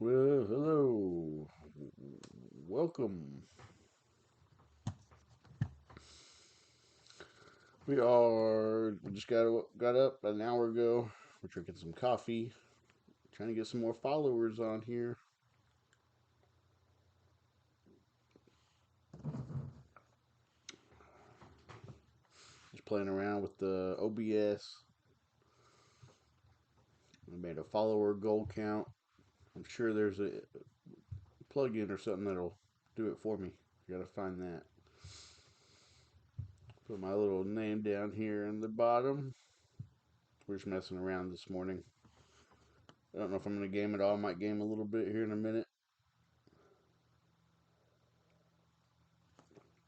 Well, hello. Welcome. We just got up an hour ago. We're drinking some coffee, trying to get some more followers on here. Just playing around with the OBS. I made a follower goal count. I'm sure there's a plugin or something that'll do it for me. I gotta find that. Put my little name down here in the bottom. We're just messing around this morning. I don't know if I'm gonna game it all. I might game a little bit here in a minute.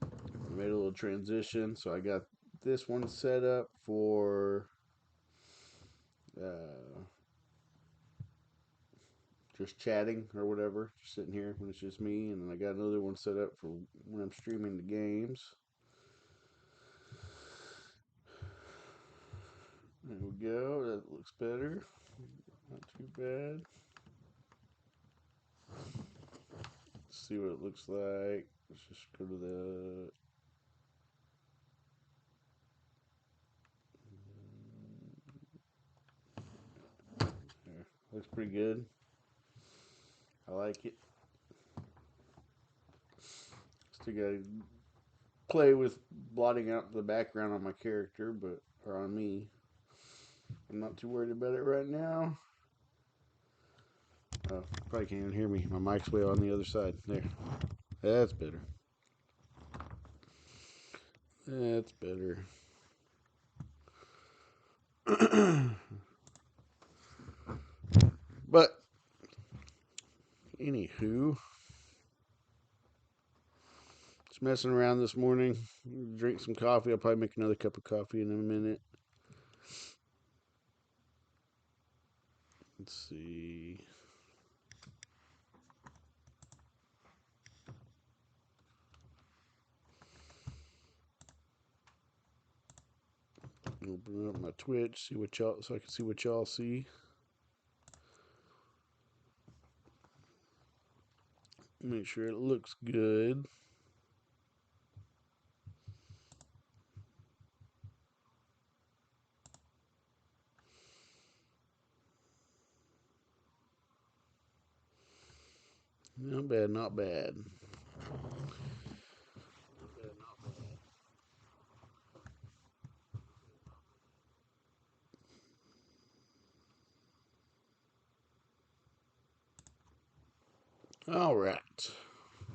I made a little transition, so I got this one set up for uh, just chatting or whatever, just sitting here when it's just me, and then I got another one set up for when I'm streaming the games. There we go. That looks better. Not too bad. Let's see what it looks like. Let's just go to the. There. Looks pretty good. I like it. Still got to play with blotting out the background on my character, or on me. I'm not too worried about it right now. Oh, probably can't even hear me. My mic's way on the other side. There. That's better. That's better. But, anywho, just messing around this morning. Drink some coffee. I'll probably make another cup of coffee in a minute. Let's see. Open up my Twitch, so I can see what y'all see. Make sure it looks good. Not bad, not bad. All right.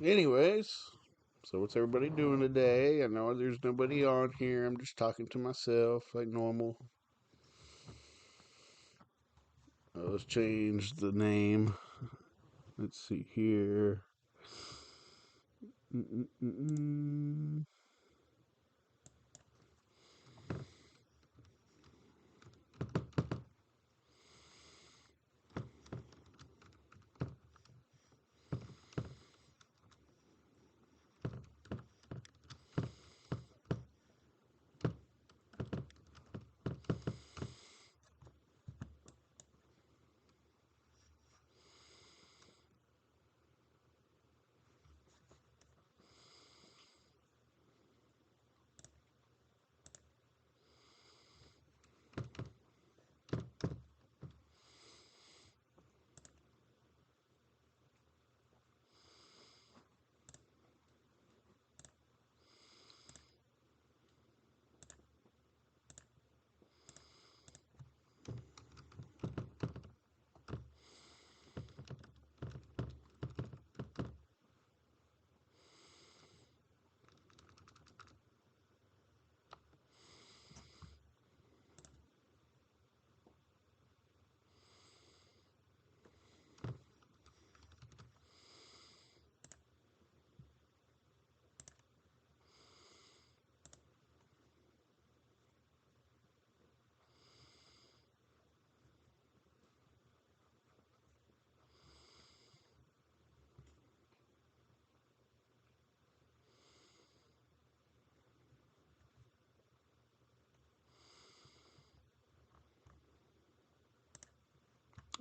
Anyways, so what's everybody doing today? I know there's nobody on here. I'm just talking to myself like normal. Let's change the name. Let's see here. Mm-mm-mm-mm.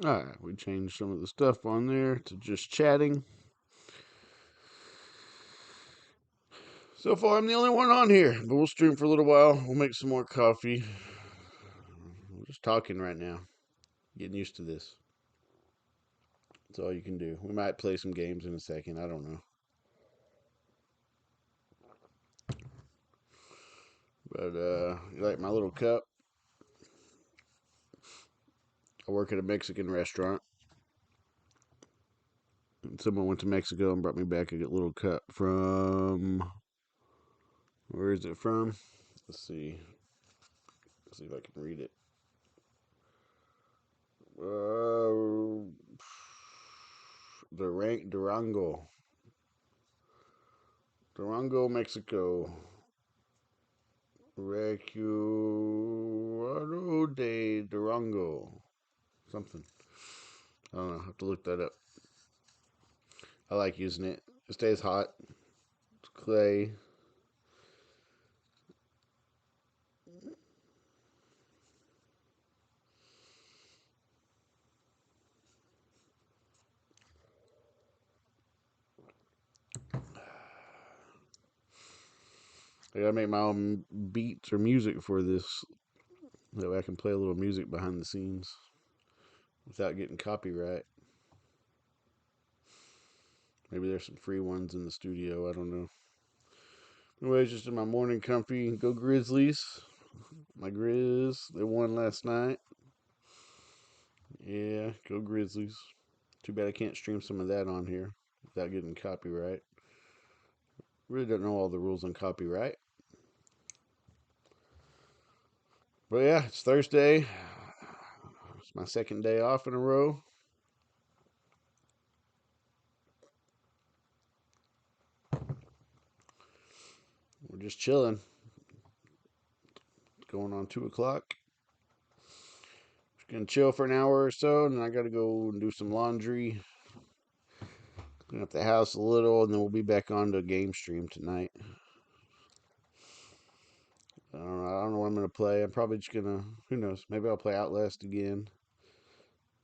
Alright, we changed some of the stuff on there to just chatting. So far, I'm the only one on here, but we'll stream for a little while. We'll make some more coffee. I'm just talking right now, getting used to this. That's all you can do. We might play some games in a second. I don't know. But, you like my little cup? I work at a Mexican restaurant. And someone went to Mexico and brought me back a little cup from. Where is it from? Let's see. Let's see if I can read it. Durango. Durango, Mexico. Recuerdo de Durango. Something. I don't know. I have to look that up. I like using it. It stays hot. It's clay. I gotta make my own beats or music for this. That way I can play a little music behind the scenes without getting copyright. Maybe there's some free ones in the studio. I don't know. Anyways, just in my morning comfy. Go Grizzlies. My Grizz. They won last night. Yeah, go Grizzlies. Too bad I can't stream some of that on here without getting copyright. Really don't know all the rules on copyright. But yeah, it's Thursday. It's my second day off in a row. We're just chilling. It's going on 2 o'clock. Just gonna chill for an hour or so, and then I gotta go and do some laundry. Clean up the house a little, and then we'll be back on to game stream tonight. I don't know what I'm gonna play. I'm probably just gonna, who knows? Maybe I'll play Outlast again.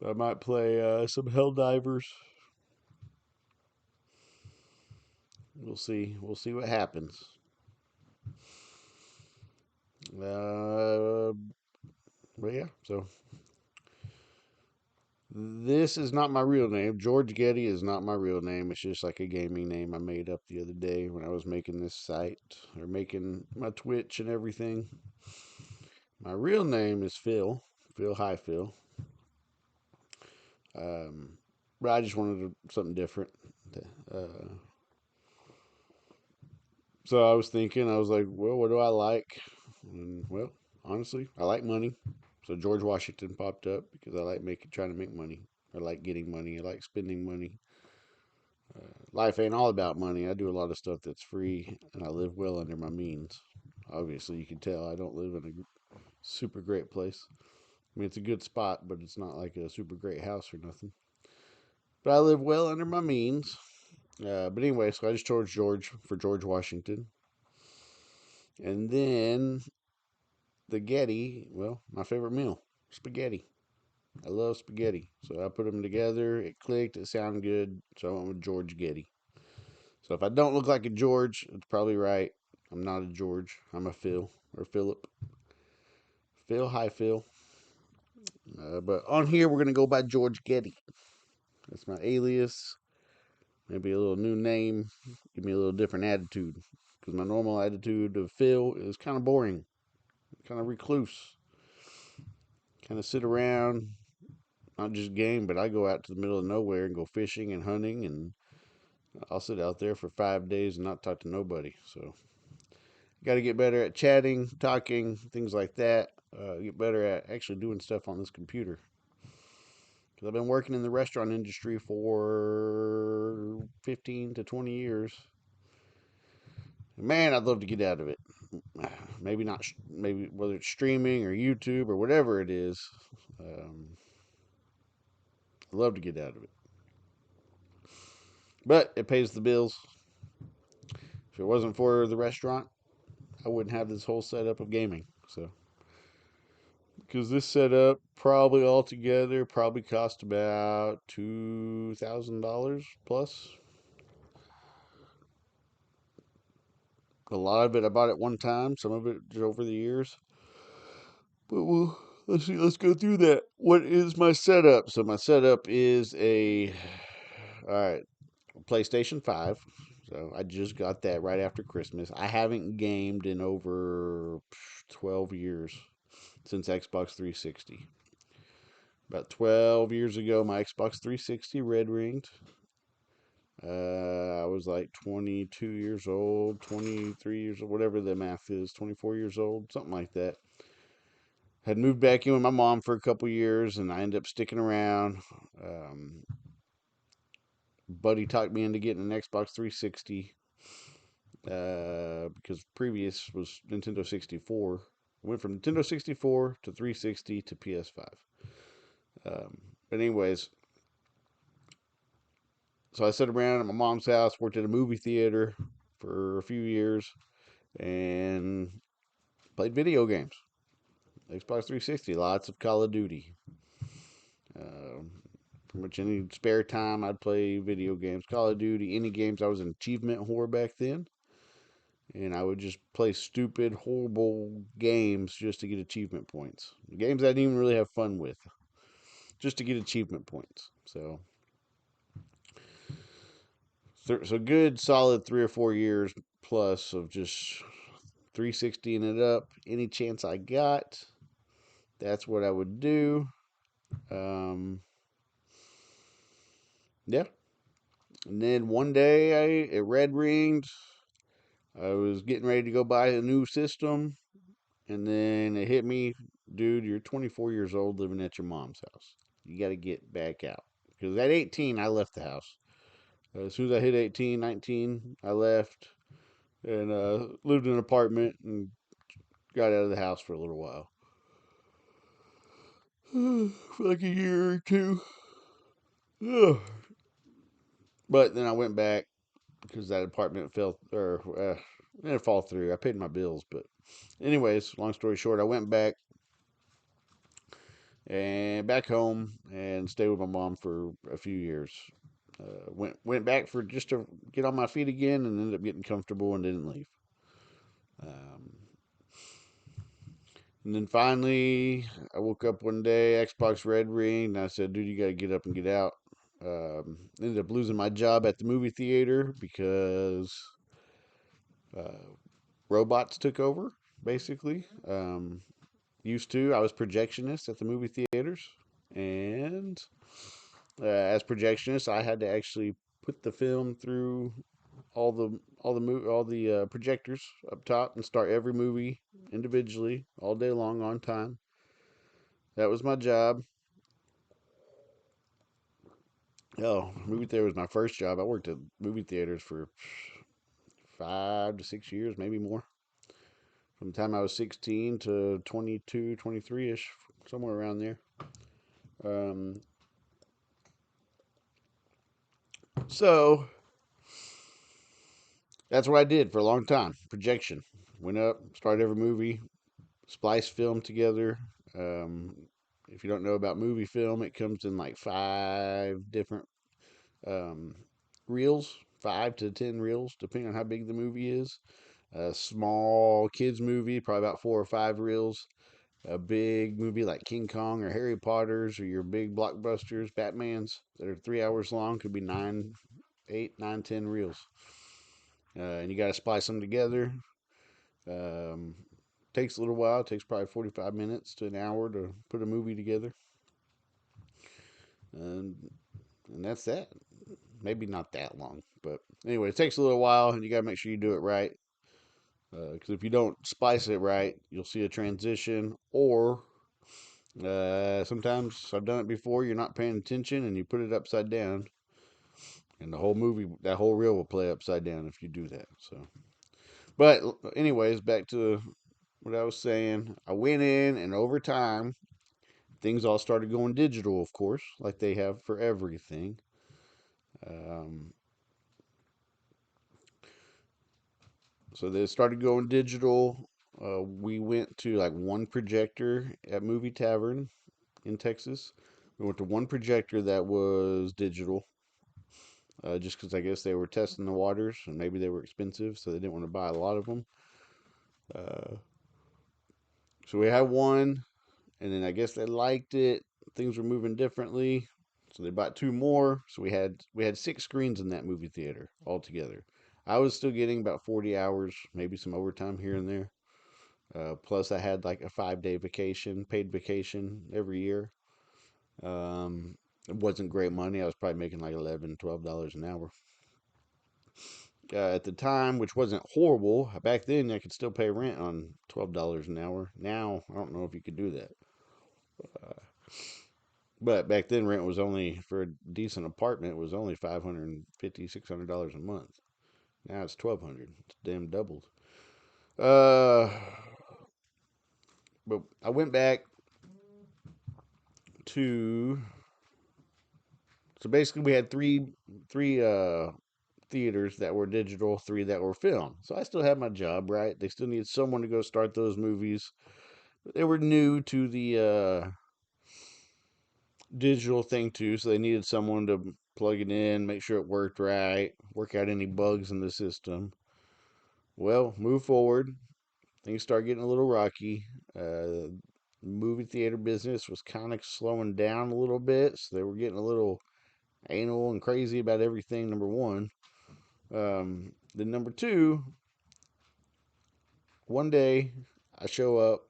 But I might play some Helldivers. We'll see. We'll see what happens. But yeah, so this is not my real name. George Ghetti is not my real name. It's just like a gaming name I made up the other day when I was making this site or making my Twitch and everything. My real name is Phil Highfill. But I just wanted something different. Uh, so I was thinking, I was like, well, what do I like? And well, honestly, I like money. So George Washington popped up because I like trying to make money. I like getting money. I like spending money. Life ain't all about money. I do a lot of stuff that's free, and I live well under my means. Obviously, you can tell I don't live in a super great place. I mean, it's a good spot, but it's not like a super great house or nothing. But I live well under my means. But anyway, so I just chose George for George Washington. And then the Getty, well, my favorite meal, spaghetti. I love spaghetti. So I put them together. It clicked. It sounded good. So I went with George Ghetti. So if I don't look like a George, it's probably right. I'm not a George. I'm a Phil or Philip. Phil Highfill. But on here, we're going to go by George Ghetti. That's my alias. Maybe a little new name. Give me a little different attitude. Because my normal attitude of Phil is kind of boring. Kind of recluse. Kind of sit around. Not just game, but I go out to the middle of nowhere and go fishing and hunting, and I'll sit out there for 5 days and not talk to nobody. So, got to get better at chatting, talking, things like that. Get better at actually doing stuff on this computer. Because I've been working in the restaurant industry for 15 to 20 years. Man, I'd love to get out of it. Maybe not, maybe whether it's streaming or YouTube or whatever it is. I'd love to get out of it. But it pays the bills. If it wasn't for the restaurant, I wouldn't have this whole setup of gaming. So because this setup probably altogether probably cost about $2,000 plus. A lot of it I bought at one time, some of it just over the years. But we'll let's see, let's go through that. What is my setup? So my setup is a all right, PlayStation 5. So I just got that right after Christmas. I haven't gamed in over 12 years since Xbox 360. About 12 years ago, my Xbox 360 red ringed. I was like 22 years old, 23 years old, whatever the math is, 24 years old, something like that. Had moved back in with my mom for a couple years, and I ended up sticking around. Um, Buddy talked me into getting an Xbox 360 because previous was Nintendo 64. Went from Nintendo 64 to 360 to PS5. But anyways, so I sat around at my mom's house, worked at a movie theater for a few years, and played video games. Xbox 360, lots of Call of Duty. Um, Pretty much any spare time, I'd play video games. Call of Duty, any games. I was an achievement whore back then, and I would just play stupid, horrible games just to get achievement points. Games I didn't even really have fun with, just to get achievement points. So good, solid 3 or 4 years plus of just 360 and it up. Any chance I got, that's what I would do. Um, yeah. And then one day, it red ringed. I was getting ready to go buy a new system, and then it hit me, dude. You're 24 years old, living at your mom's house. You got to get back out. Because at 18, I left the house. As soon as I hit 18, 19, I left and lived in an apartment and got out of the house for a little while. For like a year or two. But then I went back because that apartment fell, or didn't fall through. I paid my bills, but anyways, long story short, I went back and back home and stayed with my mom for a few years. Went back for just to get on my feet again, and ended up getting comfortable and didn't leave. Um, and then finally, I woke up one day, Xbox red ring, and I said, "Dude, you got to get up and get out." Ended up losing my job at the movie theater because uh, robots took over. Basically, used to I was projectionist at the movie theaters, and as projectionist, I had to actually put the film through all the projectors up top and start every movie individually all day long on time. That was my job. Oh, movie theater was my first job. I worked at movie theaters for 5 to 6 years, maybe more. From the time I was 16 to 22, 23 ish, somewhere around there. Um, so that's what I did for a long time. Projection. Went up, started every movie, splice film together. Um, if you don't know about movie film, it comes in like 5 different um, reels, 5 to 10 reels, depending on how big the movie is. A small kids movie, probably about 4 or 5 reels. A big movie like King Kong or Harry Potter's or your big blockbusters, Batman's that are 3 hours long, could be 9, 8, 9, 10 reels. And you got to splice them together. Um, Takes a little while. It takes probably 45 minutes to an hour to put a movie together. And, and that's that. Maybe not that long. But anyway, it takes a little while, and you got to make sure you do it right. Because if you don't splice it right, you'll see a transition, or sometimes I've done it before. You're not paying attention, and you put it upside down, and the whole movie, that whole reel will play upside down if you do that. So, but anyways, back to what I was saying. I went in, and over time, things all started going digital, of course, like they have for everything. Um, so they started going digital. We went to like one projector at Movie Tavern in Texas. We went to one projector that was digital, just because I guess they were testing the waters and maybe they were expensive, so they didn't want to buy a lot of them. Uh, so we had one, and then I guess they liked it. Things were moving differently, so they bought two more. So we had six screens in that movie theater altogether. I was still getting about 40 hours, maybe some overtime here and there. Plus, I had like a 5 day vacation, paid vacation every year. It wasn't great money. I was probably making like $11, $12 an hour at the time, which wasn't horrible. Back then, I could still pay rent on $12 an hour. Now, I don't know if you could do that. Uh, but back then, rent was only for a decent apartment. It was only $550, $600 a month. Now it's 1,200. It's damn doubled. Uh, but I went back to. So basically, we had three theaters that were digital, three that were film. So I still had my job, right? They still needed someone to go start those movies. They were new to the digital thing too, so they needed someone to plug it in, make sure it worked right, work out any bugs in the system. Well, move forward. Things start getting a little rocky. Movie theater business was kind of slowing down a little bit, so they were getting a little anal and crazy about everything. Number one. Then number two, one day I show up,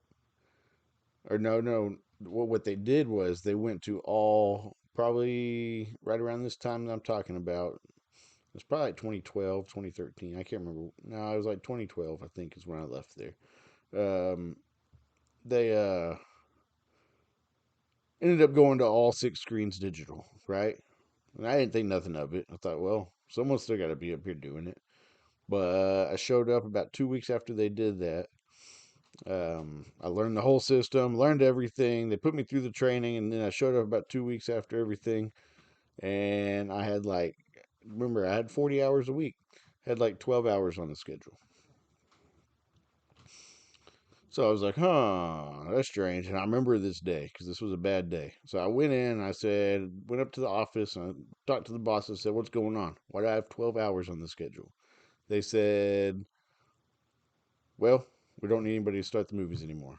or no, no, what they did was they went to all probably right around this time that I'm talking about. It's probably like 2012, 2013. I can't remember. No, it was like 2012, I think, is when I left there. Um, they ended up going to all six screens digital, right? And I didn't think nothing of it. I thought, well, someone's still got to be up here doing it. But I showed up about 2 weeks after they did that. I learned the whole system, learned everything. They put me through the training, and then I showed up about 2 weeks after everything. And I had like, remember, I had 40 hours a week, had like 12 hours on the schedule. So I was like, huh, that's strange. And I remember this day because this was a bad day. So I went in, I said, went up to the office and I talked to the boss and said, what's going on? Why do I have 12 hours on the schedule? They said, well, we don't need anybody to start the movies anymore.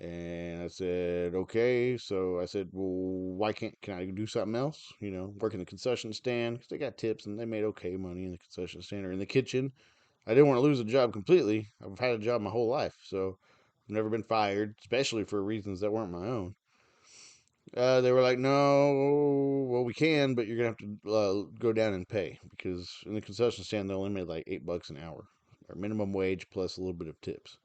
And I said, okay. So I said, well, why can I do something else? Work in the concession stand because they got tips and they made okay money in the concession stand or in the kitchen. I didn't want to lose a job completely. I've had a job my whole life, so I've never been fired, especially for reasons that weren't my own. They were like, no, well, we can, but you're gonna have to go down and pay because in the concession stand they only made like $8 an hour, or minimum wage plus a little bit of tips.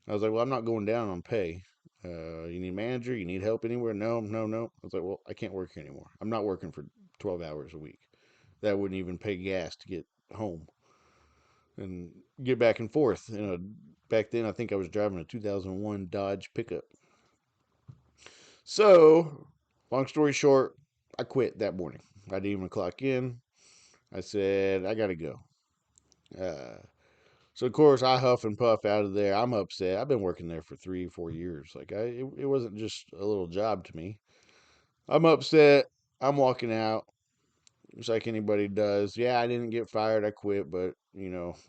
I was like, well, I'm not going down on pay. You need a manager? You need help anywhere? No, no, no. I was like, well, I can't work here anymore. I'm not working for 12 hours a week. That wouldn't even pay gas to get home and get back and forth. Back then, I think I was driving a 2001 Dodge pickup. So, long story short, I quit that morning. I didn't even clock in. I said, I got to go. Uh, So of course I huff and puff out of there. I'm upset. I've been working there for 3, 4 years. Like it wasn't just a little job to me. I'm upset. I'm walking out. Just like anybody does. Yeah, I didn't get fired. I quit, but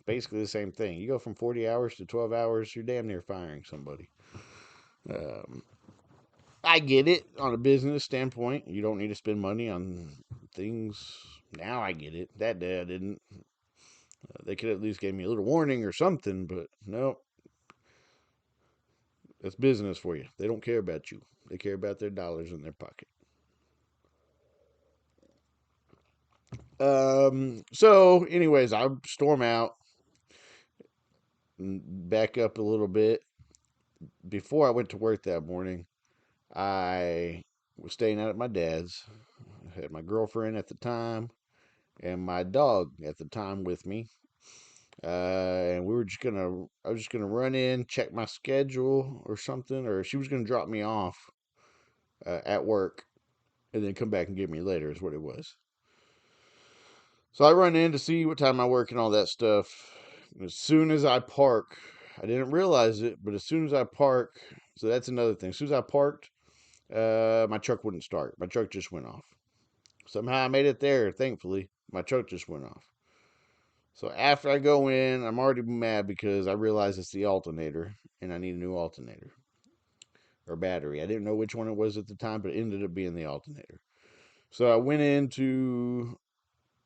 basically the same thing. You go from 40 hours to 12 hours, you're damn near firing somebody. Um, I get it on a business standpoint. You don't need to spend money on things. Now I get it. That day I didn't. They could at least give me a little warning or something, but no, that's business for you. They don't care about you. They care about their dollars in their pocket. So, anyways, I storm out and back up a little bit. Before I went to work that morning, I was staying out at my dad's. I had my girlfriend at the time and my dog at the time with me. And I was just gonna run in, check my schedule or something, or she was gonna drop me off at work and then come back and get me later, is what it was. So I run in to see what time I work and all that stuff. As soon as I park I didn't realize it, but as soon as I park, so that's another thing. As soon as I parked, my truck wouldn't start. My truck just went off. Somehow I made it there, thankfully. My truck just went off. So after I go in, I'm already mad because I realize it's the alternator and I need a new alternator or battery. I didn't know which one it was at the time, but it ended up being the alternator. So I went into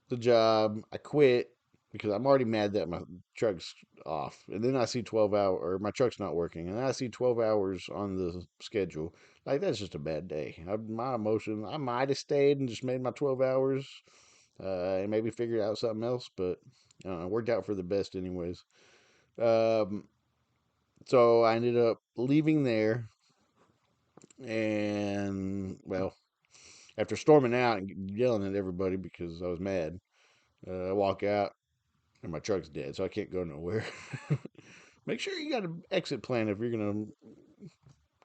the job. I quit because I'm already mad that my truck's off. And then I see 12 hours, or my truck's not working. And I see 12 hours on the schedule. Like, that's just a bad day. My emotion, I might have stayed and just made my 12 hours and maybe figured out something else, but it worked out for the best, anyways. Um, so I ended up leaving there. And, well, after storming out and yelling at everybody because I was mad, I walk out and my truck's dead, so I can't go nowhere. Make sure you got an exit plan if you're gonna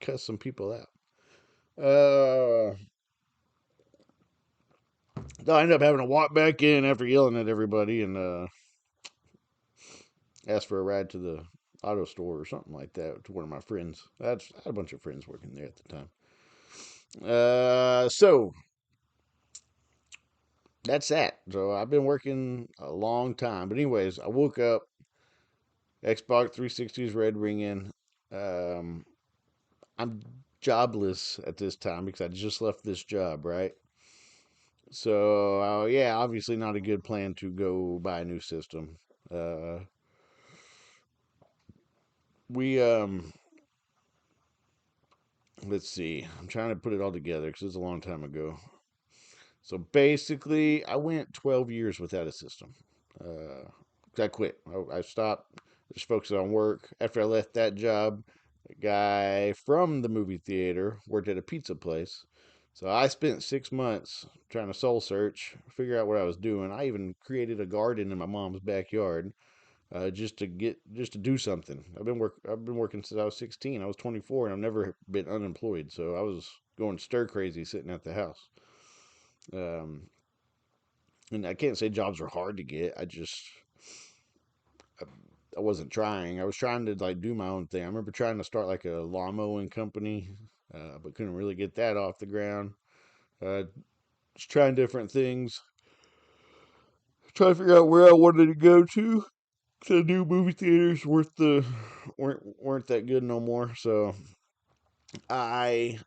cuss some people out. So I ended up having to walk back in after yelling at everybody and ask for a ride to the auto store or something like that to one of my friends. I had a bunch of friends working there at the time. So that's that. So I've been working a long time. But anyways, I woke up. Xbox 360 is red ringing. Um, I'm jobless at this time because I just left this job, right? So, yeah, obviously not a good plan to go buy a new system. Uh, we, let's see, I'm trying to put it all together because it's a long time ago. So basically, I went 12 years without a system. Uh, I quit. I stopped, just focused on work. After I left that job, a guy from the movie theater worked at a pizza place. So I spent 6 months trying to soul search, figure out what I was doing. I even created a garden in my mom's backyard just to do something. I've been working since I was 16. I was 24 and I've never been unemployed. So I was going stir crazy sitting at the house. Um, and I can't say jobs were hard to get. I, I wasn't trying. I was trying to like do my own thing. I remember trying to start like a lawn mowing company, but couldn't really get that off the ground. Just trying different things, trying to figure out where I wanted to go to. The new movie theaters weren't that good no more. So I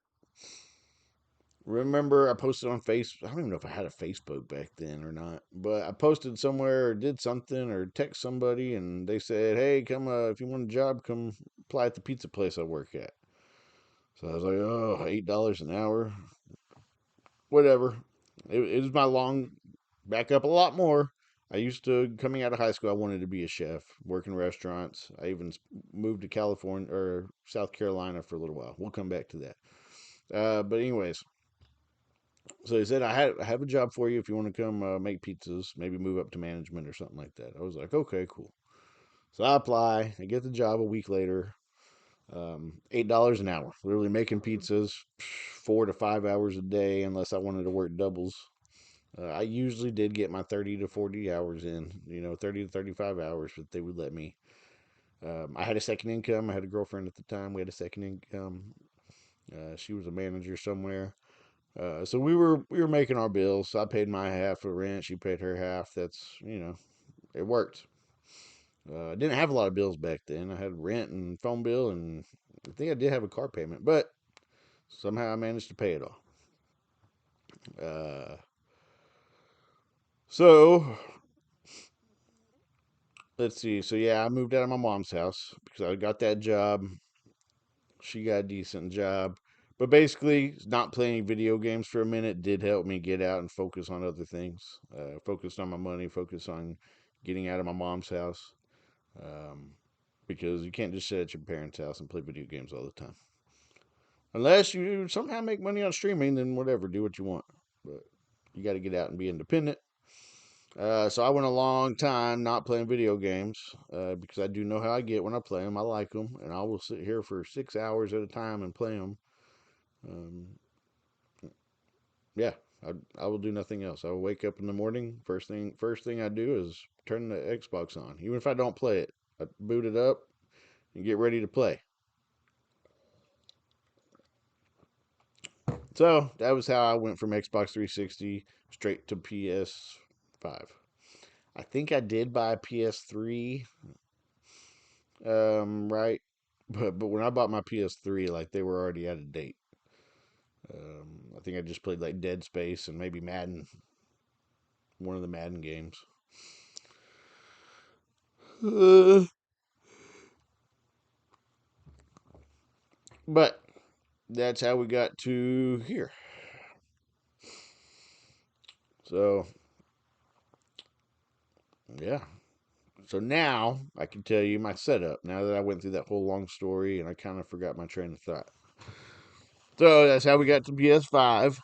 remember I posted on Facebook. I don't even know if I had a Facebook back then or not, but I posted somewhere or did something or text somebody, and they said, "Hey, come if you want a job, come apply at the pizza place I work at." So I was like, "Oh, $8 an hour, whatever." It was my long back up a lot more. I used to coming out of high school. I wanted to be a chef, work in restaurants. I even moved to California or South Carolina for a little while. We'll come back to that. But anyways, so he said, I have a job for you if you want to come make pizzas, maybe move up to management or something like that. I was like, okay, cool. So I apply, I get the job a week later, $8 an hour, literally making pizzas 4 to 5 hours a day, unless I wanted to work doubles. I usually did get my 30 to 40 hours in, 30 to 35 hours, but they would let me. I had a second income. I had a girlfriend at the time. We had a second income. She was a manager somewhere. So we were making our bills. So I paid my half of rent. She paid her half. It worked. I didn't have a lot of bills back then. I had rent and phone bill, and I think I did have a car payment, but somehow I managed to pay it all. Uh, so let's see. So yeah, I moved out of my mom's house because I got that job. She got a decent job. But basically, not playing video games for a minute did help me get out and focus on other things. Focus on my money, focus on getting out of my mom's house. Um, because you can't just sit at your parents' house and play video games all the time. Unless you somehow make money on streaming, then whatever, do what you want. But you got to get out and be independent. So I went a long time not playing video games because I do know how I get when I play them. I like them, and I will sit here for 6 hours at a time and play them. Um, yeah, I will do nothing else. I will wake up in the morning. First thing I do is turn the Xbox on, even if I don't play it. I boot it up, and get ready to play. So that was how I went from Xbox 360 straight to PS5. I think I did buy a PS3, right? But when I bought my PS3, like they were already out of date. I think I just played like Dead Space and maybe Madden, one of the Madden games. Uh, but that's how we got to here. So yeah. So now I can tell you my setup. Now that I went through that whole long story and I kind of forgot my train of thought. So that's how we got to PS5.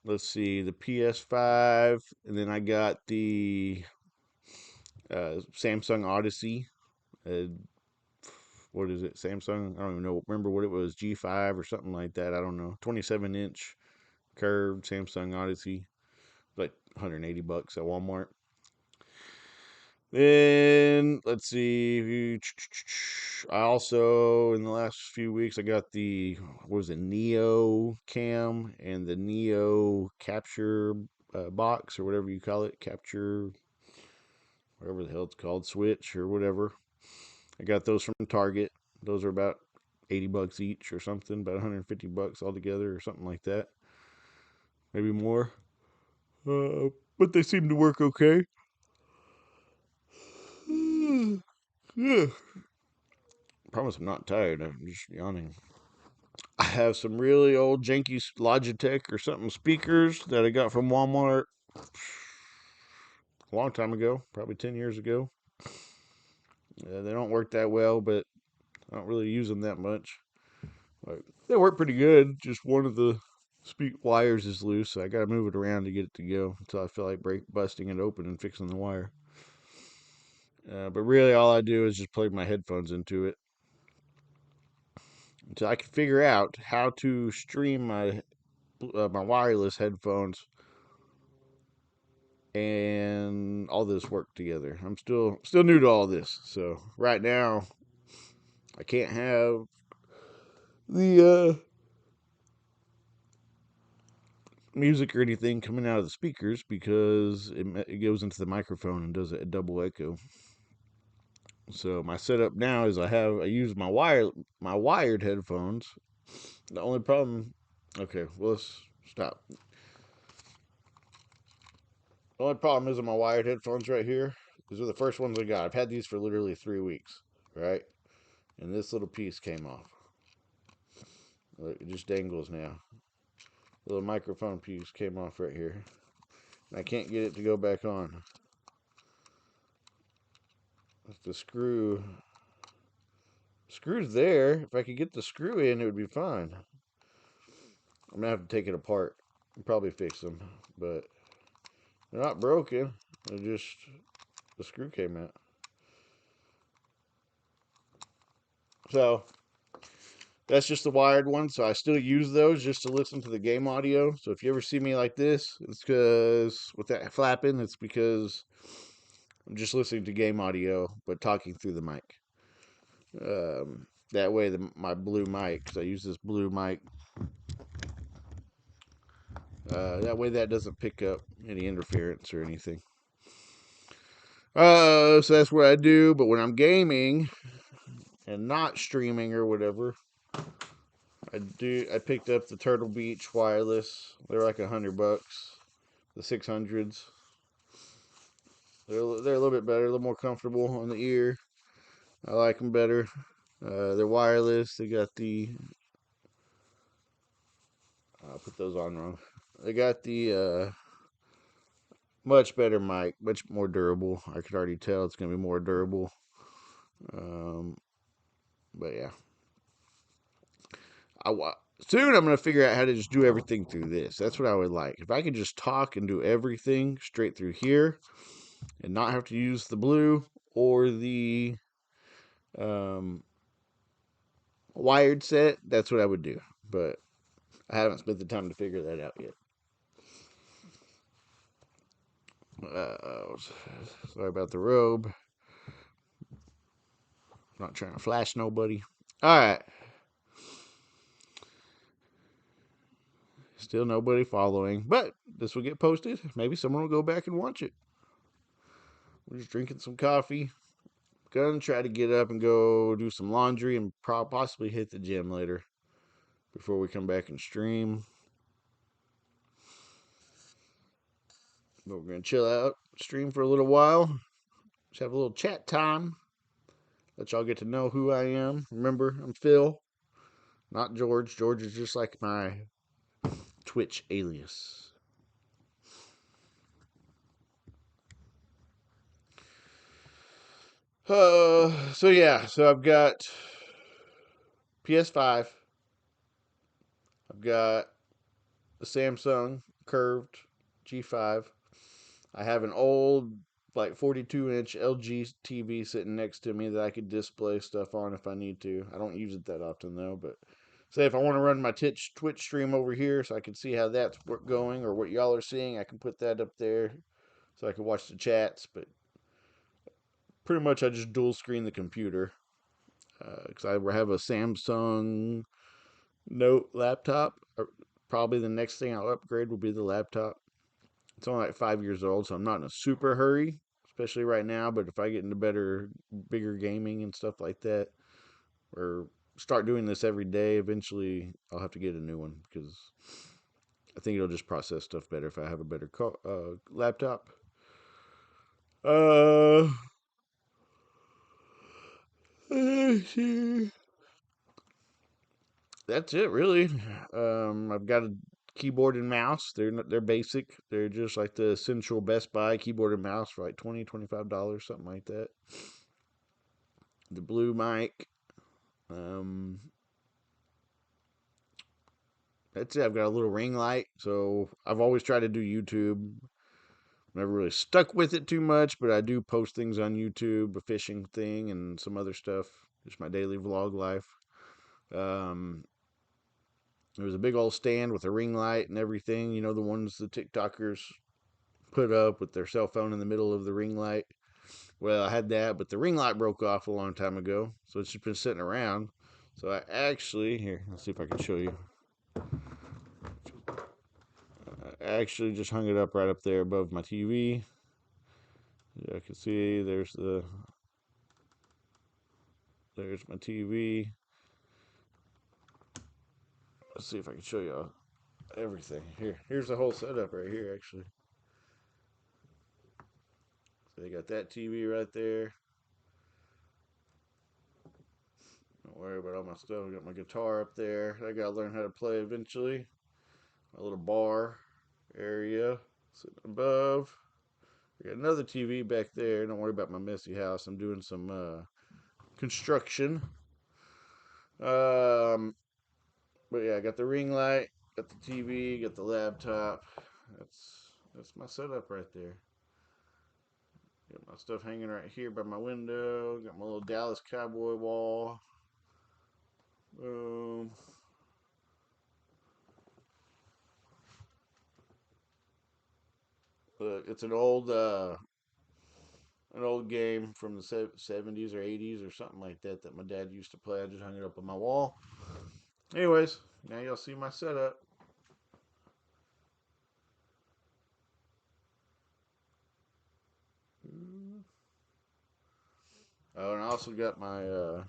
Let's see, the PS5, and then I got the Samsung Odyssey. Uh, what is it? Samsung? I don't even know. Remember what it was? G5 or something like that. I don't know. 27-inch curved Samsung Odyssey. Like $180 at Walmart. Then let's see. I also in the last few weeks I got the what was it Neo Cam and the Neo Capture box or whatever you call it, Capture whatever the hell it's called, Switch or whatever. I got those from Target. Those are about $80 each or something, about $150 altogether or something like that, maybe more. But they seem to work okay. Yeah. Promise I'm not tired. I'm just yawning. I have some really old janky Logitech or something speakers that I got from Walmart a long time ago, probably 10 years ago. They don't work that well, but I don't really use them that much. Like, they work pretty good. Just one of the wires is loose, so I got to move it around to get it to go until I feel like busting it open and fixing the wire. But really, all I do is just plug my headphones into it until I can figure out how to stream my wireless headphones and all this work together. I'm still new to all this, so right now I can't have the music or anything coming out of the speakers because it goes into the microphone and does a double echo. So my setup now is I use my wired headphones. The only problem, okay, well let's stop. The only problem is my wired headphones right here. These are the first ones I got. I've had these for literally 3 weeks, right? And this little piece came off. Look, it just dangles now. The little microphone piece came off right here. And I can't get it to go back on. If the screw's there. If I could get the screw in, it would be fine. I'm gonna have to take it apart and probably fix them, but they're not broken. They're just the screw came out. So that's just the wired one. So I still use those just to listen to the game audio. So if you ever see me like this, it's because with that flapping, it's because I'm just listening to game audio but talking through the mic. That way, my blue mic, because I use this blue mic, that way that doesn't pick up any interference or anything. So that's what I do. But when I'm gaming and not streaming or whatever, I picked up the Turtle Beach wireless. They're like $100. The 600s. They're a little bit better, a little more comfortable on the ear. I like them better. They're wireless. They got the. I'll put those on wrong. They got the much better mic, much more durable. I could already tell it's gonna be more durable. Um, but yeah, soon I'm gonna figure out how to just do everything through this. That's what I would like. If I could just talk and do everything straight through here, and not have to use the blue or the um, wired set, that's what I would do. But I haven't spent the time to figure that out yet. Sorry about the robe. not trying to flash nobody. All right. Still nobody following, but this will get posted. Maybe someone will go back and watch it. We're just drinking some coffee. Gonna try to get up and go do some laundry and possibly hit the gym later before we come back and stream. But we're gonna chill out, stream for a little while, just have a little chat time. Let y'all get to know who I am. Remember, I'm Phil, not George. George is just like my Twitch alias. So I've got PS5. I've got the Samsung curved G5. I have an old, like 42-inch LG TV sitting next to me that I could display stuff on if I need to. I don't use it that often though, but say if I want to run my Twitch stream over here so I can see how that's going or what y'all are seeing, I can put that up there so I can watch the chats. But pretty much I just dual screen the computer because I have a Samsung Note laptop. Probably the next thing I'll upgrade will be the laptop. It's only like 5 years old, so I'm not in a super hurry, especially right now. But if I get into bigger gaming and stuff like that, or start doing this every day, eventually I'll have to get a new one because I think it'll just process stuff better if I have a better laptop. Uh, that's it really. I've got a keyboard and mouse. They're basic. They're just like the essential Best Buy keyboard and mouse for like $20-$25, something like that. The blue mic. Um, that's it. I've got a little ring light. So I've always tried to do YouTube. Never really stuck with it too much, but I do post things on YouTube, a fishing thing and some other stuff. Just my daily vlog life. Um, there was a big old stand with a ring light and everything. You know, the ones the TikTokers put up with their cell phone in the middle of the ring light. Well, I had that, but the ring light broke off a long time ago. So it's just been sitting around. So I actually, here, let's see if I can show you. I actually just hung it up right up there above my TV. Yeah, I can see there's my TV. Let's see if I can show you everything. Here's the whole setup right here, actually. So they got that TV right there. Don't worry about all my stuff. I got my guitar up there. I gotta learn how to play eventually. My little bar area sitting above. I got another TV back there. Don't worry about my messy house. I'm doing some construction. But yeah, I got the ring light, got the TV, got the laptop. That's my setup right there. Got my stuff hanging right here by my window. Got my little Dallas Cowboy wall. Boom. Look, it's an old game from the 70s or 80s or something like that my dad used to play. I just hung it up on my wall. Anyways, now y'all see my setup. Oh, and I also got my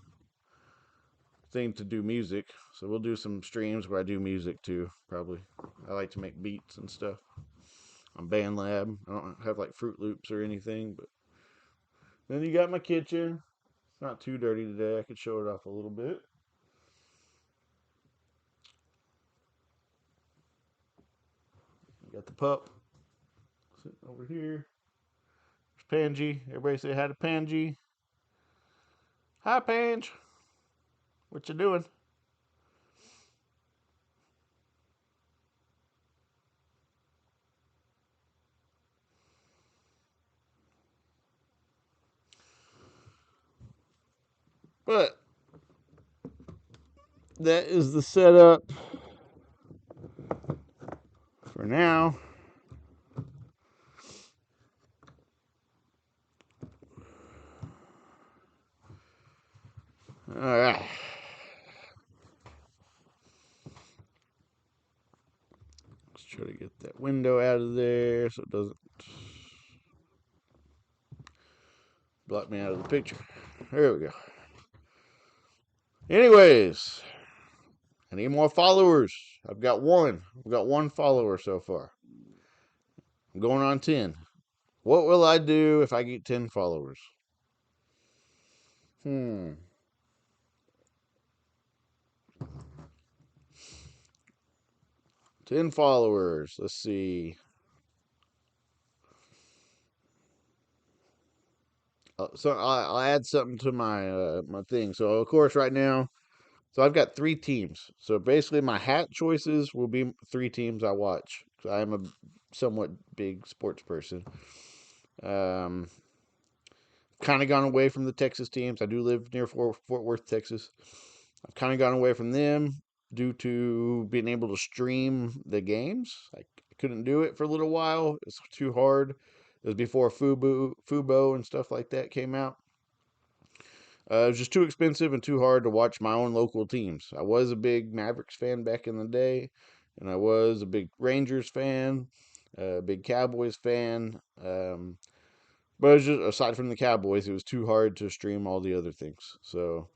thing to do music. So we'll do some streams where I do music too, probably. I like to make beats and stuff. On BandLab. I don't have like Fruit Loops or anything, but then you got my kitchen. It's not too dirty today. I could show it off a little bit. Got the pup sitting over here. There's Pangy. Everybody say hi to Pangy. Hi, Pange. What you doing? But that is the setup for now. All right. Let's try to get that window out of there so it doesn't block me out of the picture. There we go. Anyways, I need more followers. I've got one. I've got one follower so far. I'm going on 10. What will I do if I get 10 followers? 10 followers. Let's see. So I'll add something to my thing. So of course, right now, so I've got 3 teams. So basically, my hat choices will be 3 teams I watch. So I'm a somewhat big sports person. Um, kind of gone away from the Texas teams. I do live near Fort Worth, Texas. I've kind of gone away from them due to being able to stream the games. I couldn't do it for a little while. It's too hard. It was before Fubo and stuff like that came out. It was just too expensive and too hard to watch my own local teams. I was a big Mavericks fan back in the day, and I was a big Rangers fan, a big Cowboys fan. But it was just aside from the Cowboys, it was too hard to stream all the other things. So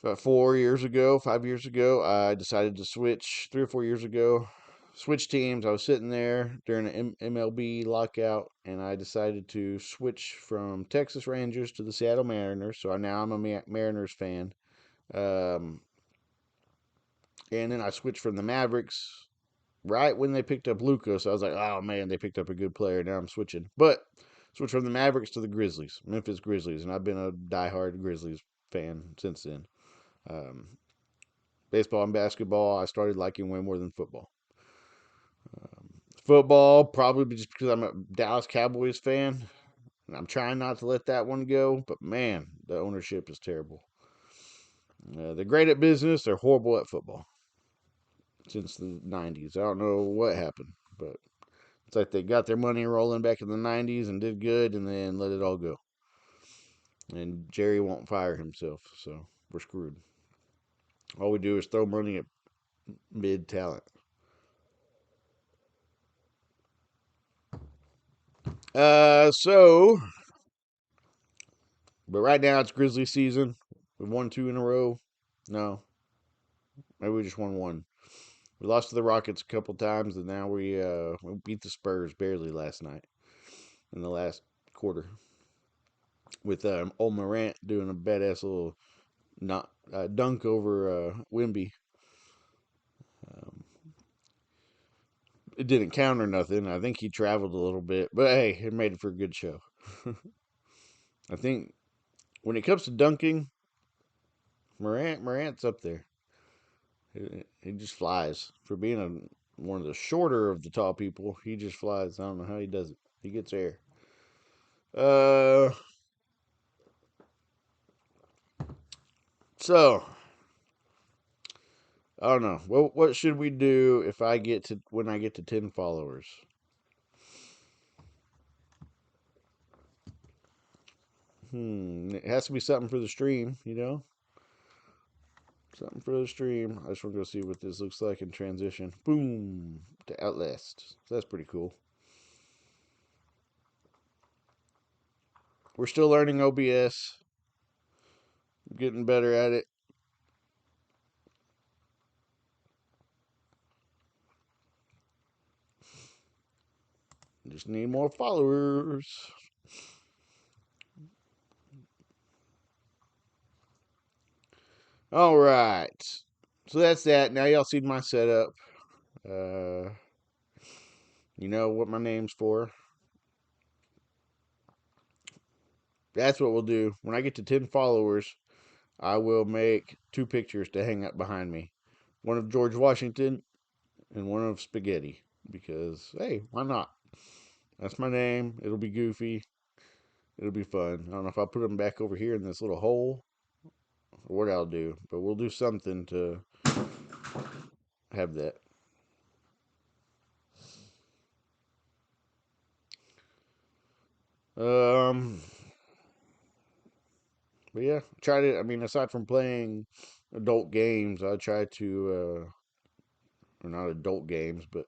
about 4 years ago, 5 years ago, I decided to switch. 3 or 4 years ago, switch teams. I was sitting there during an MLB lockout, and I decided to switch from Texas Rangers to the Seattle Mariners. So now I'm a Mariners fan. Um, and then I switched from the Mavericks right when they picked up Lucas. So I was like, oh man, they picked up a good player. Now I'm switching. But switch from the Mavericks to the Grizzlies, Memphis Grizzlies, and I've been a diehard Grizzlies fan since then. Um, Baseball and basketball, I started liking way more than football. Football, probably just because I'm a Dallas Cowboys fan. And I'm trying not to let that one go, but man, the ownership is terrible. They're great at business, they're horrible at football since the 90s. I don't know what happened, but it's like they got their money rolling back in the 90s and did good and then let it all go. And Jerry won't fire himself, so we're screwed. All we do is throw money at mid talent. So But right now it's Grizzlies season. We've won 2 in a row. No, maybe we just won one. We lost to the Rockets a couple times, and now we beat the Spurs barely last night in the last quarter with old Morant doing a badass little not dunk over Wimby. Um, it didn't count or nothing. I think he traveled a little bit, but hey, it made it for a good show. I think when it comes to dunking, Morant's up there. He just flies. For being one of the shorter of the tall people, he just flies. I don't know how he does it. He gets air. Uh, so I don't know. What should we do if I get to when I get to 10 followers? It has to be something for the stream, you know. Something for the stream. I just want to go see what this looks like in transition. Boom to Outlast. So that's pretty cool. We're still learning OBS. Getting better at it. Just need more followers. All right. So that's that. Now y'all see my setup. Uh, you know what my name's for. That's what we'll do. When I get to 10 followers, I will make 2 pictures to hang up behind me. One of George Washington and one of Spaghetti. Because, hey, why not? That's my name. It'll be goofy. It'll be fun. I don't know if I'll put them back over here in this little hole or what I'll do. But we'll do something to have that. Um, But yeah, try to. I mean, aside from playing adult games, I try to, or not adult games, but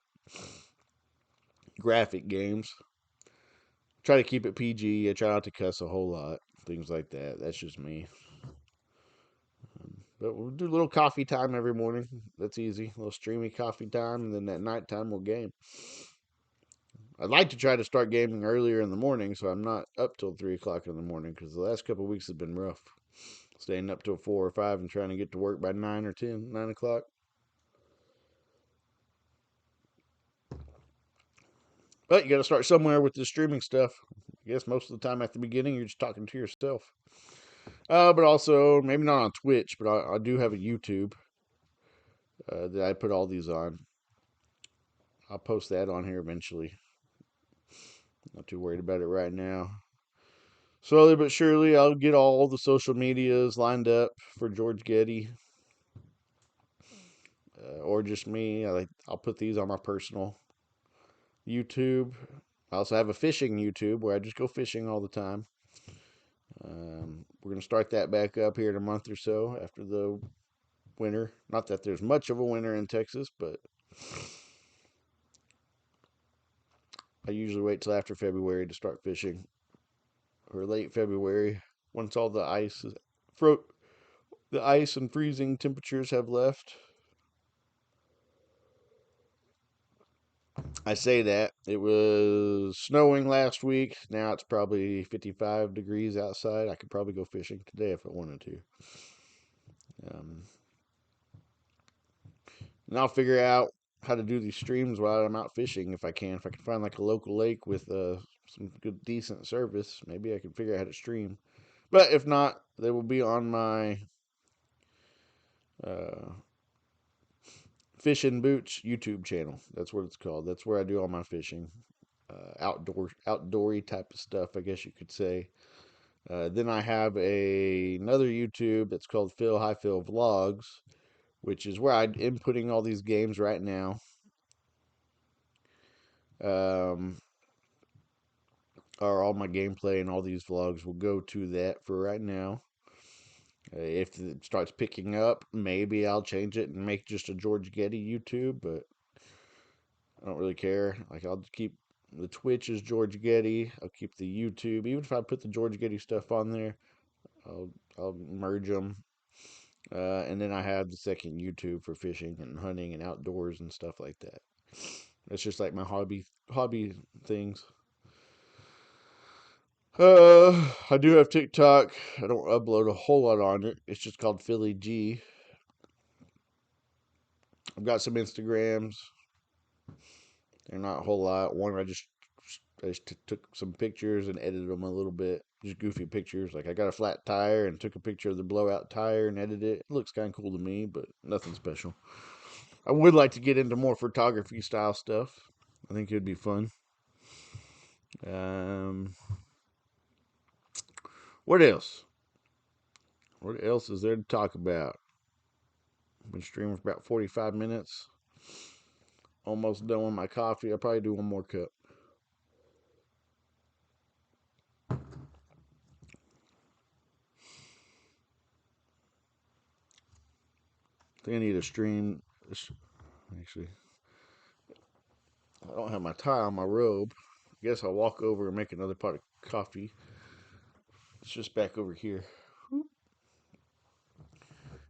graphic games. Try to keep it PG. I try not to cuss a whole lot, things like that. That's just me. But we'll do a little coffee time every morning. That's easy. A little streamy coffee time, and then at nighttime we'll game. I'd like to try to start gaming earlier in the morning, so I'm not up till 3 o'clock in the morning. Because the last couple of weeks have been rough, staying up till 4 or 5 and trying to get to work by 9 or 10, 9 o'clock. But you got to start somewhere with the streaming stuff. I guess most of the time at the beginning you're just talking to yourself. But also maybe not on Twitch, but I do have a YouTube that I put all these on. I'll post that on here eventually. Not too worried about it right now. Slowly but surely, I'll get all the social medias lined up for George Ghetti, or just me. I'll put these on my personal YouTube. I also have a fishing YouTube where I just go fishing all the time. We're gonna start that back up here in a month or so after the winter. Not that there's much of a winter in Texas, but I usually wait till after February to start fishing, or late February, once all the the ice and freezing temperatures have left. I say that. It was snowing last week. Now it's probably 55 degrees outside. I could probably go fishing today if I wanted to. Um, and I'll figure out how to do these streams while I'm out fishing if I can. If I can find like a local lake with some good, decent service, maybe I can figure out how to stream. But if not, they will be on my uh, Fish and Boots YouTube channel. That's what it's called. That's where I do all my fishing. Outdoory type of stuff, I guess you could say. Then I have another YouTube that's called Phil Highfill Vlogs, which is where I'm inputting all these games right now. Or all my gameplay and all these vlogs will go to that for right now. If it starts picking up, maybe I'll change it and make just a George Ghetti YouTube, but I don't really care. Like, I'll keep the Twitch as George Ghetti. I'll keep the YouTube. Even if I put the George Ghetti stuff on there, I'll merge them. And then I have the second YouTube for fishing and hunting and outdoors and stuff like that. It's just like my hobby things. I do have TikTok. I don't upload a whole lot on it. It's just called Philly G. I've got some Instagrams. They're not a whole lot. One I just took some pictures and edited them a little bit. Just goofy pictures. Like I got a flat tire and took a picture of the blowout tire and edited it. It looks kind of cool to me, but nothing special. I would like to get into more photography style stuff. I think it would be fun. Um, what else? What else is there to talk about? I've been streaming for about 45 minutes. Almost done with my coffee. I'll probably do one more cup. I think I need to stream. Actually, I don't have my tie on my robe. I guess I'll walk over and make another pot of coffee. It's just back over here.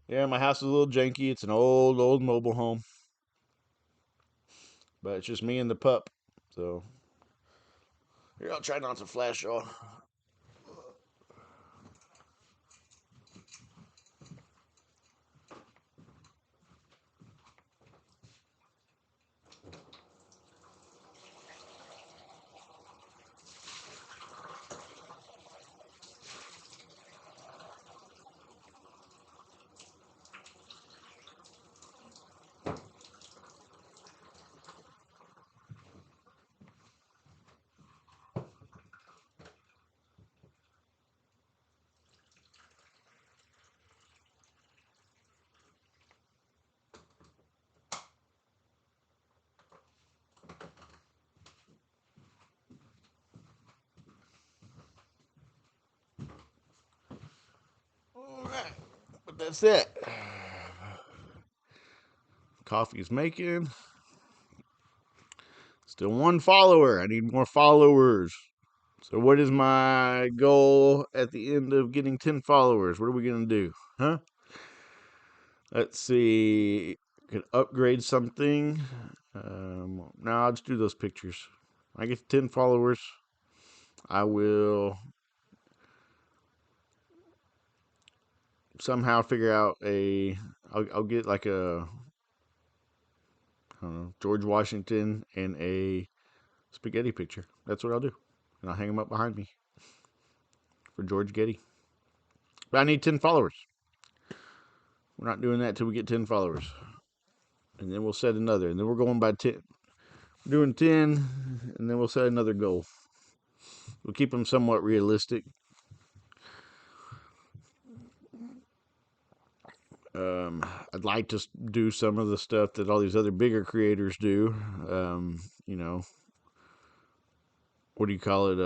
Yeah, my house is a little janky. It's an old mobile home. But it's just me and the pup. So here, I'll try not to flash y'all. that's it. Coffee's making. Still one follower. I need more followers. So what is my goal at the end of getting 10 followers? What are we going to do? Huh? Let's see. Could upgrade something. No, I'll just do those pictures. When I get to 10 followers, I will somehow figure out I'll get like a, I don't know, George Washington and a spaghetti picture. That's what I'll do. And I'll hang them up behind me for George Ghetti. But I need 10 followers. We're not doing that till we get 10 followers. And then we'll set another. And then we're going by 10. We're doing 10, and then we'll set another goal. We'll keep them somewhat realistic. I'd like to do some of the stuff that all these other bigger creators do. You know, what do you call it?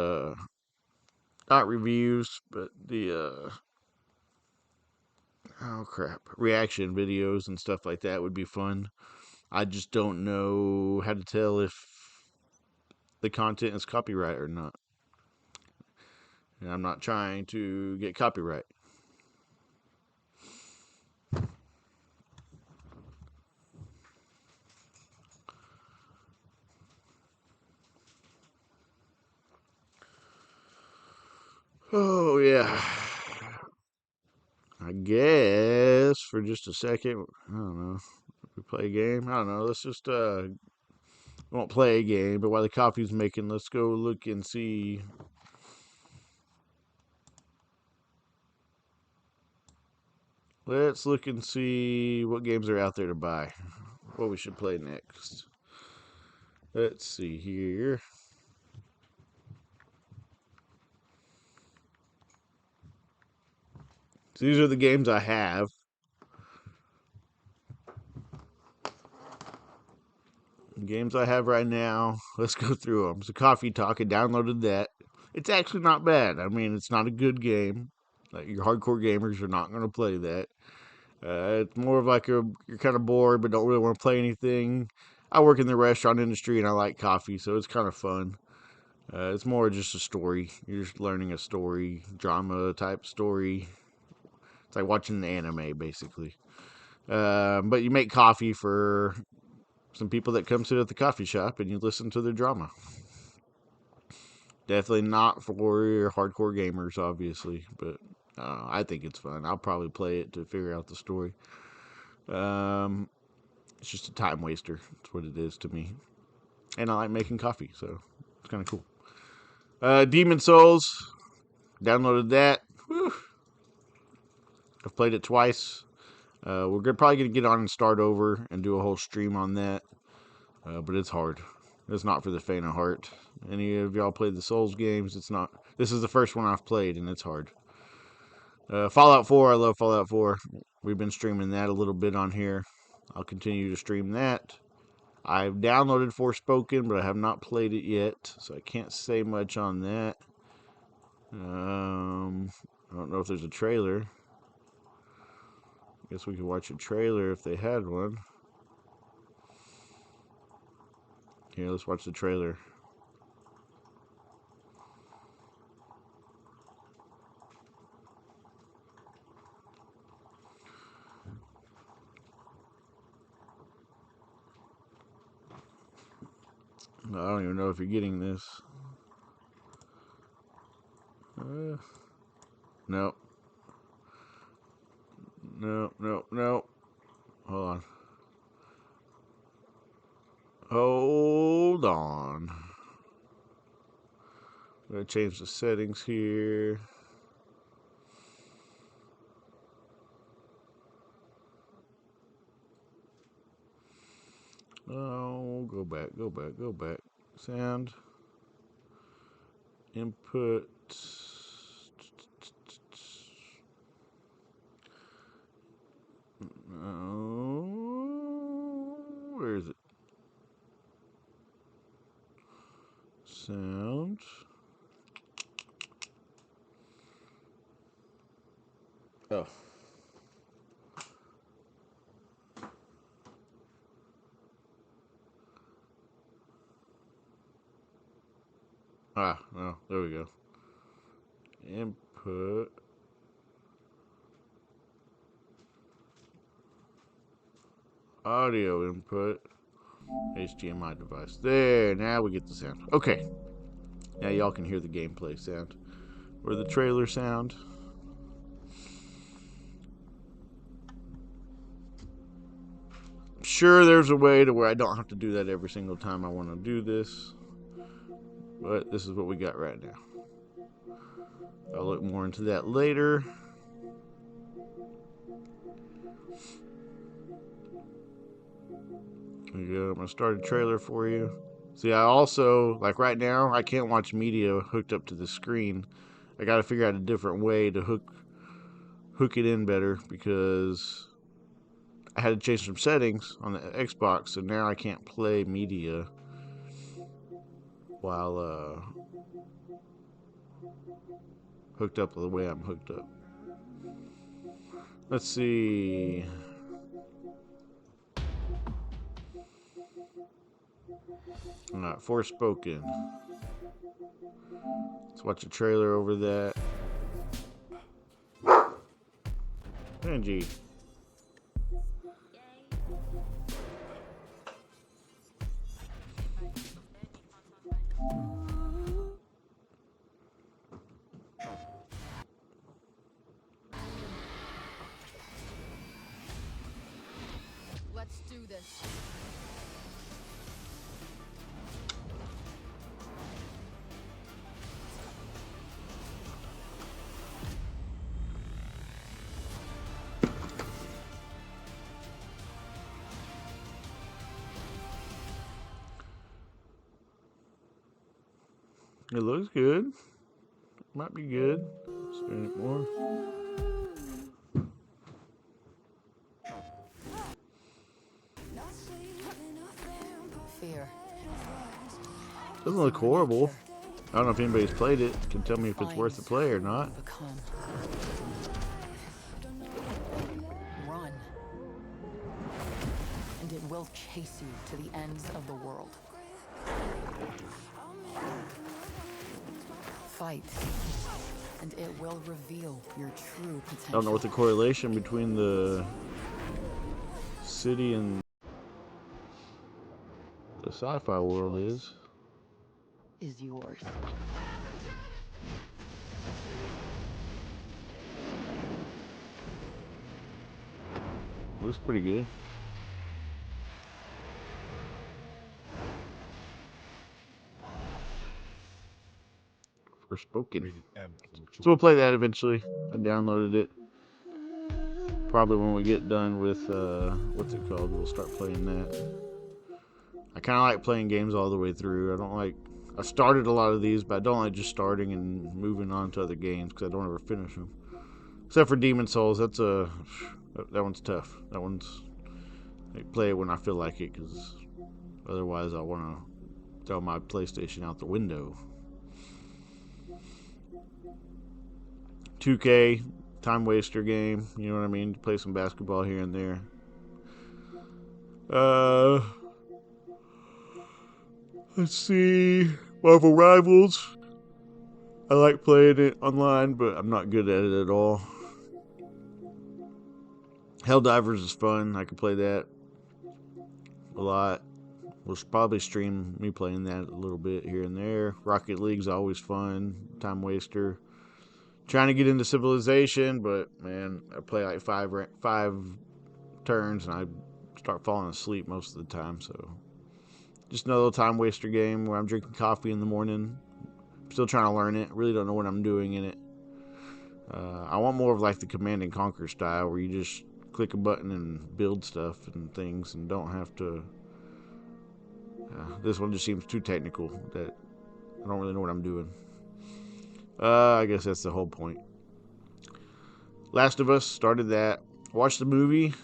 Not reviews, but the oh crap, reaction videos and stuff like that would be fun. I just don't know how to tell if the content is copyright or not. And I'm not trying to get copyright. Oh yeah. I guess for just a second, I don't know. We play a game. I don't know. Let's just we won't play a game, but while the coffee's making, let's go look and see. Let's look and see what games are out there to buy. What we should play next. Let's see here. So these are the games I have. Games I have right now. Let's go through them. So Coffee Talk, I downloaded that. It's actually not bad. I mean, it's not a good game. Like, your hardcore gamers are not going to play that. It's more of like you're kind of bored but don't really want to play anything. I work in the restaurant industry and I like coffee, so it's kind of fun. It's more just a story. You're just learning a story, drama type story. It's like watching an anime, basically. But you make coffee for some people that come sit at the coffee shop and you listen to their drama. Definitely not for your hardcore gamers, obviously, but I think it's fun. I'll probably play it to figure out the story. It's just a time waster. That's what it is to me. And I like making coffee, so it's kind of cool. Demon Souls, downloaded that. Whew. I've played it twice. We're probably going to get on and start over and do a whole stream on that. But it's hard. It's not for the faint of heart. Any of y'all played the Souls games? It's not. This is the first one I've played, and it's hard. Fallout 4, I love Fallout 4. We've been streaming that a little bit on here. I'll continue to stream that. I've downloaded Forspoken, but I have not played it yet, so I can't say much on that. I don't know if there's a trailer. Guess we could watch a trailer if they had one. Here, let's watch the trailer. I don't even know if you're getting this. No. No. Hold on. Hold on. I'm going to change the settings here. Oh, go back. Sound. Input. Oh, where is it? Sound. Oh. No, there we go. Input. Audio input. HDMI device. There, now we get the sound. Okay. Now y'all can hear the gameplay sound. Or the trailer sound. Sure, there's a way to where I don't have to do that every single time I want to do this. But this is what we got right now. I'll look more into that later. There you go. I'm going to start a trailer for you. See, I also, like right now, I can't watch media hooked up to the screen. I got to figure out a different way to hook it in better, because I had to change some settings on the Xbox, so now I can't play media while hooked up the way I'm hooked up. Let's see. Alright, Forspoken. Let's watch a trailer over that. Angie. Let's do this. It looks good. Might be good. Spin it more. Fear. Doesn't look horrible. I don't know if anybody's played it. Can tell me if it's worth the play or not. Become. Run. And it will chase you to the ends of the world. Fight. And it will reveal your true potential. I don't know what the correlation between the city and the sci-fi world is. Is yours. Looks pretty good. Forspoken. So we'll play that eventually. I downloaded it. Probably when we get done with, what's it called, we'll start playing that. I kind of like playing games all the way through. I started a lot of these, but I don't like just starting and moving on to other games because I don't ever finish them. Except for Demon Souls, that one's tough. That one's, I play it when I feel like it, because otherwise I want to throw my PlayStation out the window. 2K, time waster game, you know what I mean? Play some basketball here and there. Let's see. Marvel Rivals. I like playing it online, but I'm not good at it at all. Helldivers is fun. I can play that a lot. We'll probably stream me playing that a little bit here and there. Rocket League's always fun. Time waster. Trying to get into Civilization, but man, I play like five turns and I start falling asleep most of the time. So just another little time waster game where I'm drinking coffee in the morning. Still trying to learn it. Really don't know what I'm doing in it. I want more of like the Command and Conquer style where you just click a button and build stuff and things and don't have to. This one just seems too technical that I don't really know what I'm doing. I guess that's the whole point. Last of Us, started that. Watched the movie,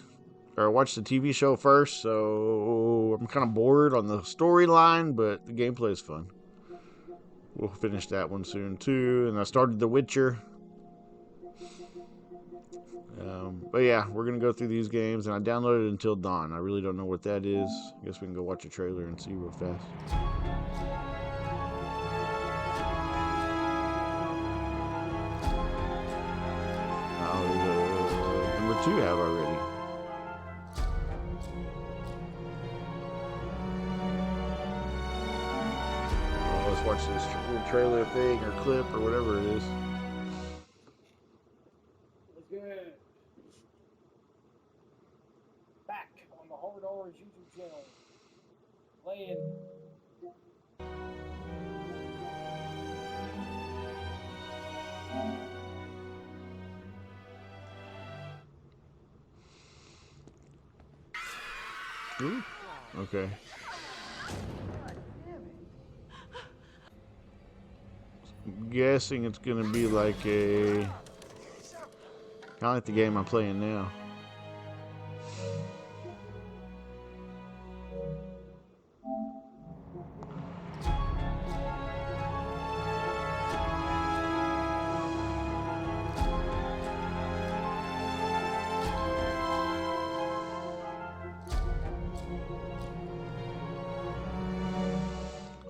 or watched the TV show first, so I'm kind of bored on the storyline, but the gameplay is fun. We'll finish that one soon too. And I started The Witcher. But yeah, we're going to go through these games, and I downloaded Until Dawn. I really don't know what that is. I guess we can go watch a trailer and see real fast. the two have already? Well, let's watch this little trailer thing or clip or whatever it is. What's good? Back on the Hard R's YouTube channel. Playing. Ooh. Okay. I'm guessing it's gonna be like a kind of like the game I'm playing now.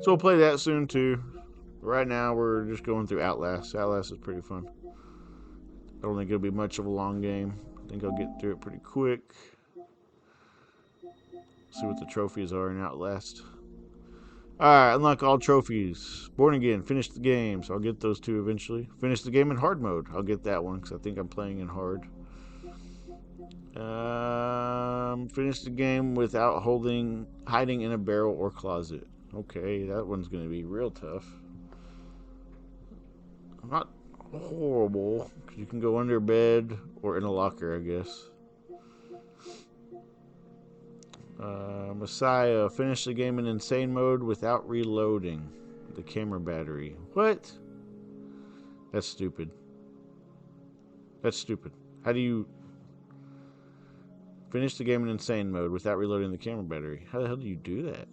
So we'll play that soon too. Right now we're just going through Outlast. Outlast is pretty fun. I don't think it'll be much of a long game. I think I'll get through it pretty quick. See what the trophies are in Outlast. Alright, unlock all trophies. Born again, finish the game, so I'll get those two eventually. Finish the game in hard mode. I'll get that one because I think I'm playing in hard. Finish the game without hiding in a barrel or closet. Okay, that one's going to be real tough. Not horrible, because you can go under bed or in a locker, I guess. Messiah, finish the game in insane mode without reloading the camera battery. What? That's stupid. That's stupid. How do you finish the game in insane mode without reloading the camera battery? How the hell do you do that?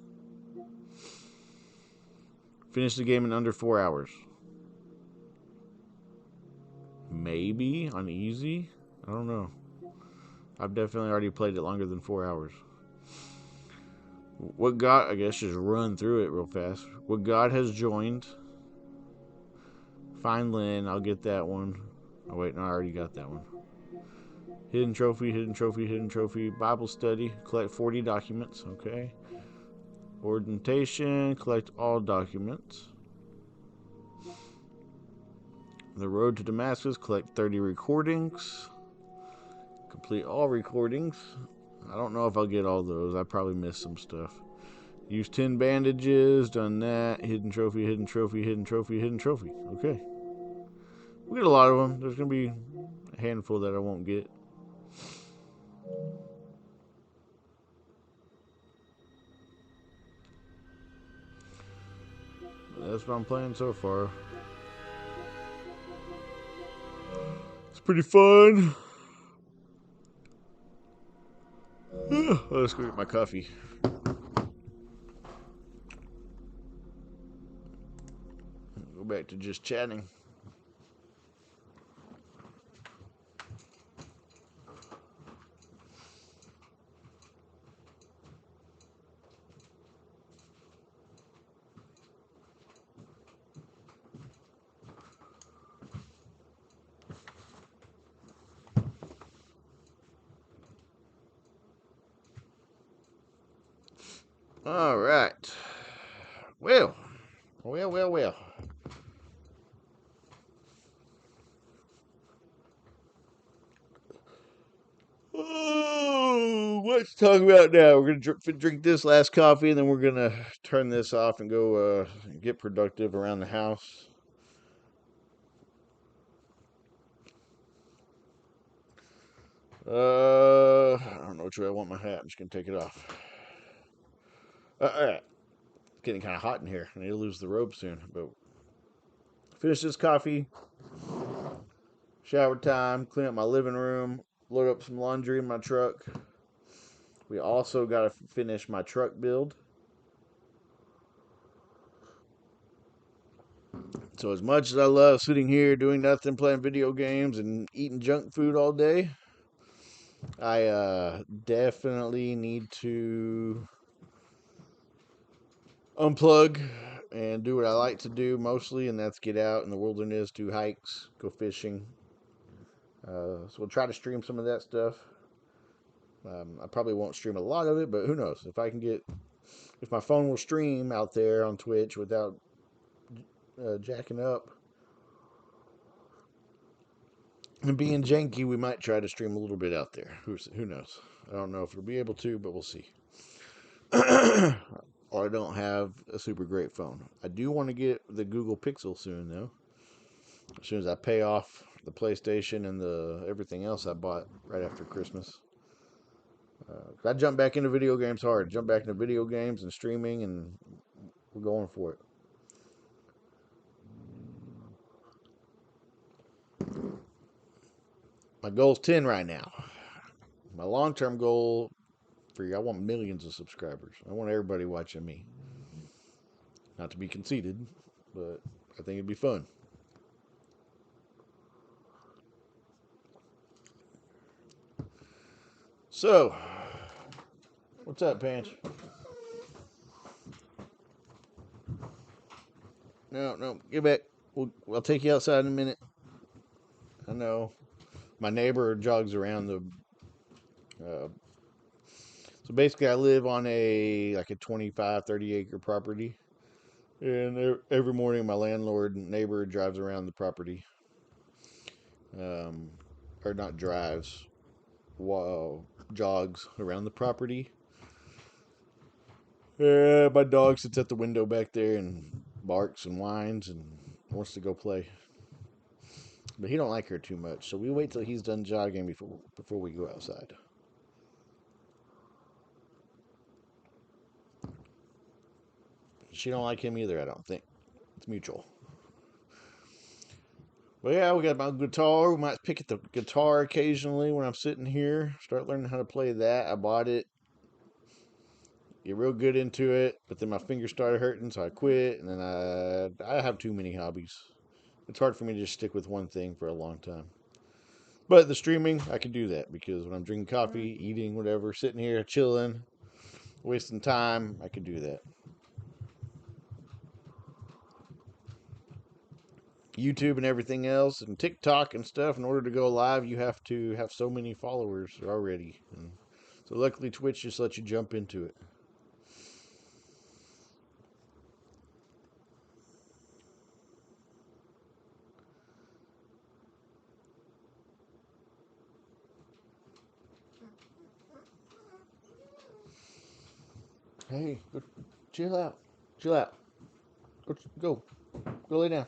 Finish the game in under 4 hours. Maybe on easy? I don't know. I've definitely already played it longer than 4 hours. What god, I guess just run through it real fast. What god has joined? Find Lynn, I'll get that one. Oh wait, no, I already got that one. Hidden trophy, hidden trophy, hidden trophy. Bible study, collect 40 documents, okay. Ordination, collect all documents. The road to Damascus, collect 30 recordings. Complete all recordings. I don't know if I'll get all those. I probably missed some stuff. Use 10 bandages. Done that. Hidden trophy, hidden trophy, hidden trophy, hidden trophy. Okay. We'll get a lot of them. There's going to be a handful that I won't get. That's what I'm playing so far. It's pretty fun. Let's go get my coffee. Go back to just chatting. All right. Well. Oh, what to talk about now? We're gonna drink this last coffee, and then we're gonna turn this off and go get productive around the house. I don't know which way I want my hat. I'm just gonna take it off. All right. It's getting kind of hot in here. I need to lose the robe soon. But finish this coffee. Shower time. Clean up my living room. Load up some laundry in my truck. We also got to finish my truck build. So as much as I love sitting here doing nothing, playing video games and eating junk food all day, I definitely need to unplug and do what I like to do mostly, and that's get out in the wilderness, do hikes, go fishing. So we'll try to stream some of that stuff. I probably won't stream a lot of it, but who knows? If my phone will stream out there on Twitch without jacking up and being janky, we might try to stream a little bit out there. Who knows? I don't know if we'll be able to, but we'll see. Or I don't have a super great phone. I do want to get the Google Pixel soon, though. As soon as I pay off the PlayStation and the everything else I bought right after Christmas. I jumped back into video games hard. Jump back into video games and streaming, and we're going for it. My goal's 10 right now. My long-term goal for you, I want millions of subscribers. I want everybody watching me. Not to be conceited, but I think it'd be fun. So, what's up, Pants? No, get back. I'll take you outside in a minute. I know. My neighbor jogs around the. Uh, so basically, I live on a 25, 30 acre property, and every morning my landlord and neighbor drives around the property. Um, or not drives, jogs around the property. Yeah, my dog sits at the window back there and barks and whines and wants to go play. But he don't like her too much, so we wait till he's done jogging before we go outside. She don't like him either, I don't think. It's mutual. But yeah, we got my guitar. We might pick at the guitar occasionally when I'm sitting here. Start learning how to play that. I bought it. Get real good into it, but then my fingers started hurting, so I quit. And then I have too many hobbies. It's hard for me to just stick with one thing for a long time. But the streaming, I can do that because when I'm drinking coffee, eating, whatever, sitting here chilling, wasting time, I can do that. YouTube and everything else and TikTok and stuff, in order to go live, you have to have so many followers already. And so luckily Twitch just lets you jump into it. Hey, chill out. Chill out. Go lay down.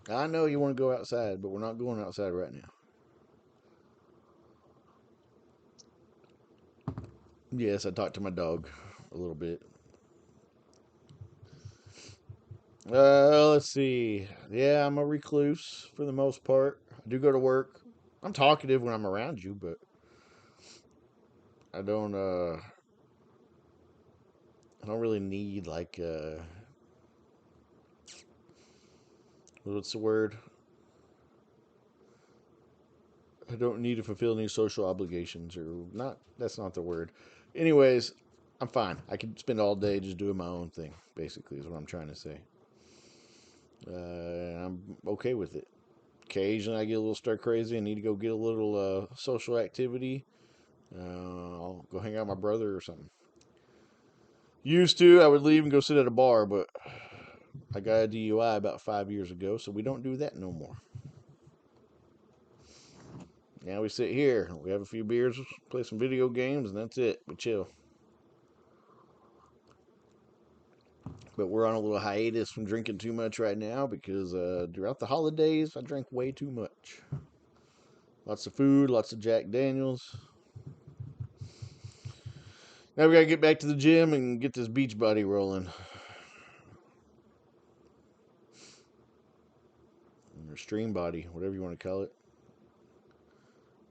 I know you want to go outside, but we're not going outside right now. Yes, I talked to my dog a little bit. Let's see. Yeah, I'm a recluse for the most part. I do go to work. I'm talkative when I'm around you, but I don't. I don't really need what's the word? I don't need to fulfill any social obligations or not. That's not the word. Anyways, I'm fine. I can spend all day just doing my own thing. Basically, is what I'm trying to say. I'm okay with it. Occasionally, I get a little stir crazy. I need to go get a little social activity. I'll go hang out with my brother or something. Used to, I would leave and go sit at a bar, but I got a DUI about 5 years ago, so we don't do that no more. Now we sit here, we have a few beers, play some video games, and that's it. We chill. But we're on a little hiatus from drinking too much right now because throughout the holidays, I drank way too much. Lots of food, lots of Jack Daniels. Now we gotta get back to the gym and get this beach body rolling. Or stream body, whatever you want to call it.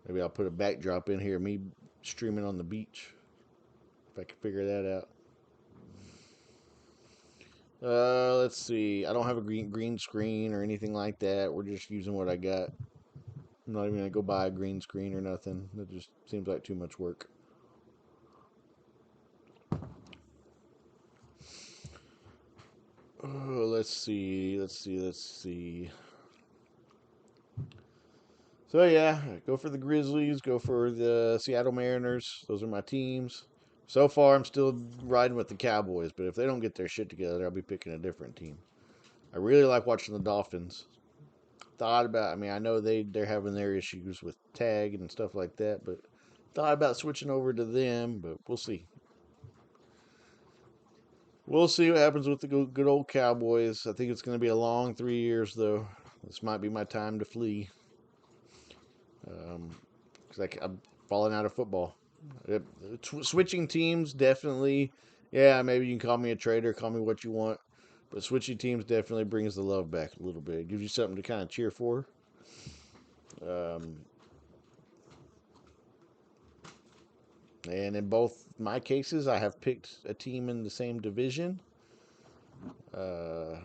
Maybe I'll put a backdrop in here, me streaming on the beach. If I can figure that out. Let's see. I don't have a green screen or anything like that. We're just using what I got. I'm not even gonna go buy a green screen or nothing. That just seems like too much work. Oh, let's see. So yeah, go for the Grizzlies. Go for the Seattle Mariners. Those are my teams. So far, I'm still riding with the Cowboys, but if they don't get their shit together, I'll be picking a different team. I really like watching the Dolphins. Thought about. I mean, I know they're having their issues with tag and stuff like that, but thought about switching over to them. But we'll see. We'll see what happens with the good old Cowboys. I think it's going to be a long 3 years, though. This might be my time to flee. Because I'm falling out of football. It, Switching teams definitely, yeah, maybe you can call me a traitor, call me what you want, but switching teams definitely brings the love back a little bit. It gives you something to kind of cheer for. Um, and in both my cases, I have picked a team in the same division. Uh,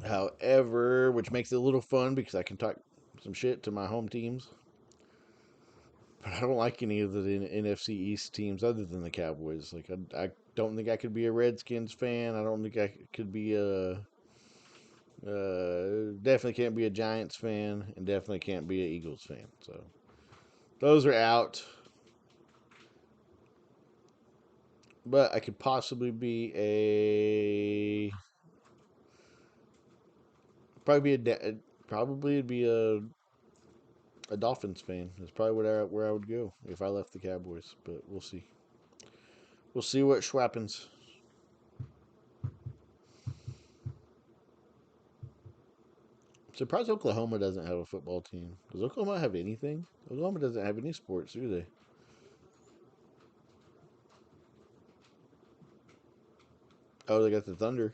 However, which makes it a little fun because I can talk some shit to my home teams. But I don't like any of the NFC East teams other than the Cowboys. Like I don't think I could be a Redskins fan. I don't think I could be a definitely can't be a Giants fan, and definitely can't be an Eagles fan. So those are out. But I could possibly be a probably be a probably be a Dolphins fan. That's probably where I would go if I left the Cowboys. But we'll see. We'll see what happens. Surprised Oklahoma doesn't have a football team. Does Oklahoma have anything? Oklahoma doesn't have any sports, do they? Oh, they got the Thunder.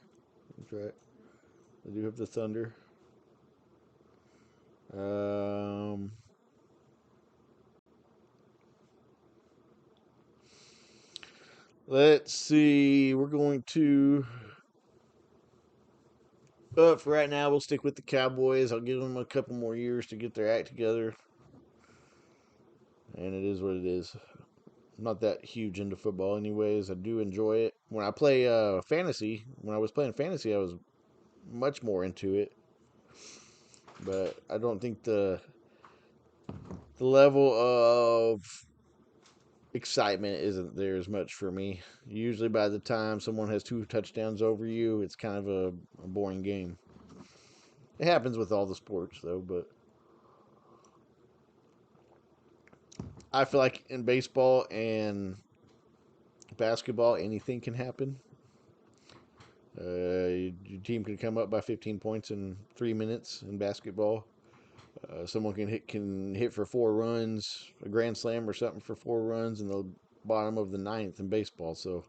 That's right. They do have the Thunder. Um, let's see. We're going to. For right now, we'll stick with the Cowboys. I'll give them a couple more years to get their act together. And it is what it is. I'm not that huge into football, anyways. I do enjoy it. When I play fantasy, when I was playing fantasy, I was much more into it. But I don't think the level of excitement isn't there as much for me. Usually, by the time someone has 2 touchdowns over you, it's kind of a boring game. It happens with all the sports, though, but I feel like in baseball and basketball, anything can happen. Your team can come up by 15 points in 3 minutes in basketball. Someone can hit for 4 runs, a grand slam or something for 4 runs in the bottom of the ninth in baseball. So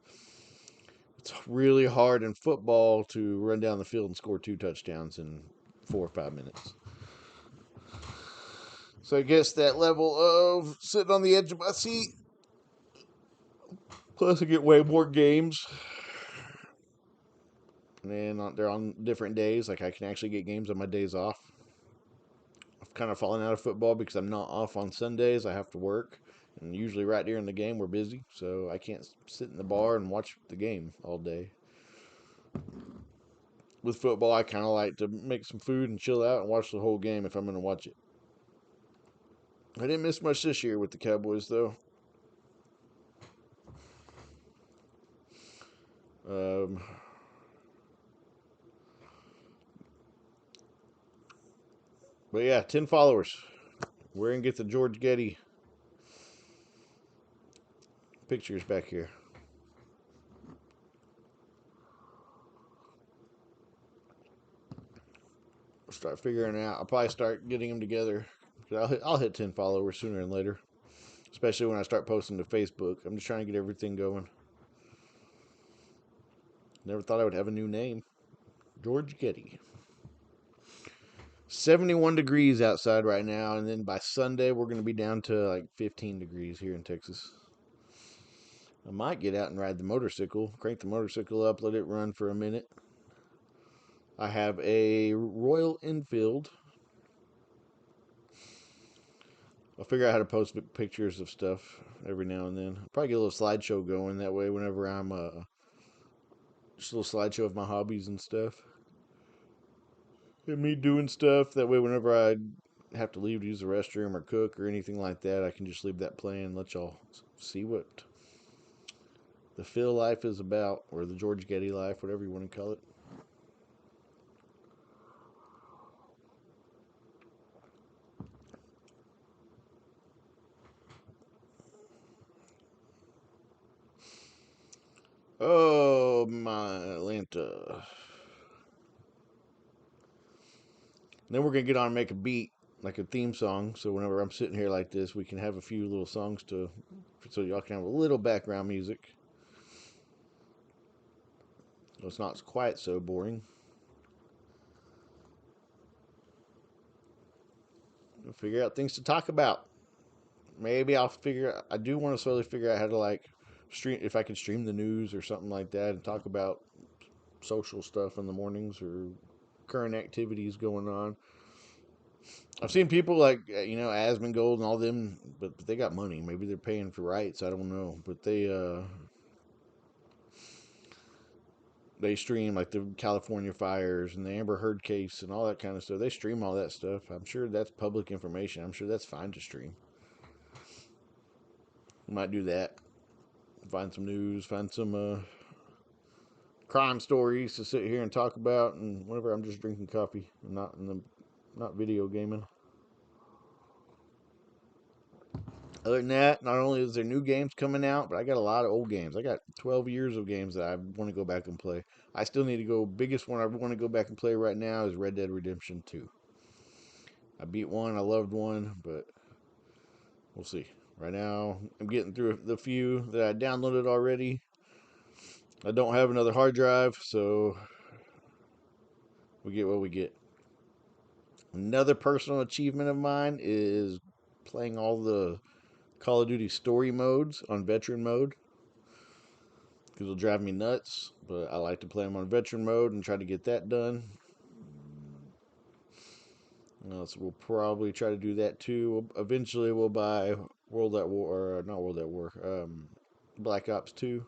it's really hard in football to run down the field and score 2 touchdowns in 4 or 5 minutes. So I guess that level of sitting on the edge of my seat. Plus, I get way more games. And they're on different days. Like I can actually get games on my days off. I've kind of fallen out of football because I'm not off on Sundays. I have to work. And usually right during the game, we're busy. So I can't sit in the bar and watch the game all day. With football, I kind of like to make some food and chill out and watch the whole game if I'm going to watch it. I didn't miss much this year with the Cowboys, though. Um, but yeah, 10 followers. We're going to get the George Ghetti pictures back here. I'll start figuring it out. I'll probably start getting them together. I'll hit 10 followers sooner than later. Especially when I start posting to Facebook. I'm just trying to get everything going. Never thought I would have a new name. George Ghetti. 71 degrees outside right now, and then by Sunday we're going to be down to like 15 degrees here in Texas. I might get out and ride the motorcycle, crank the motorcycle up, let it run for a minute. I have a Royal Enfield. I'll figure out how to post pictures of stuff every now and then. I'll probably get a little slideshow going. That way, whenever I'm just a little slideshow of my hobbies and stuff. and me doing stuff. That way, whenever I have to leave to use the restroom or cook or anything like that, I can just leave that playing and let y'all see what the Phil life is about, or the George Ghetti life, whatever you want to call it. Oh, my Atlanta. Then we're going to get on and make a beat, like a theme song. So whenever I'm sitting here like this, we can have a few little songs so y'all can have a little background music. So it's not quite so boring. We'll figure out things to talk about. Maybe I do want to slowly figure out how to like stream, if I can stream the news or something like that and talk about social stuff in the mornings or current activities going on. I've seen people like Asmongold and all them, but they got money. Maybe they're paying for rights. I don't know, but they stream like the California fires and the Amber Heard case and all that kind of stuff. They stream all that stuff. I'm sure that's public information. I'm sure that's fine to stream. Might do that. Find some news. Find some crime stories to sit here and talk about. And whenever I'm just drinking coffee and not video gaming. Other than that, not only is there new games coming out, but I got a lot of old games. I got 12 years of games that I want to go back and play. I still need to go. Biggest one I want to go back and play right now is Red Dead Redemption 2. I beat one, I loved one, but we'll see. Right now, I'm getting through the few that I downloaded already. I don't have another hard drive, so we get what we get. Another personal achievement of mine is playing all the Call of Duty story modes on veteran mode because it'll drive me nuts. But I like to play them on veteran mode and try to get that done. So we'll probably try to do that too. Eventually, we'll buy World at War, or not World at War, Black Ops 2,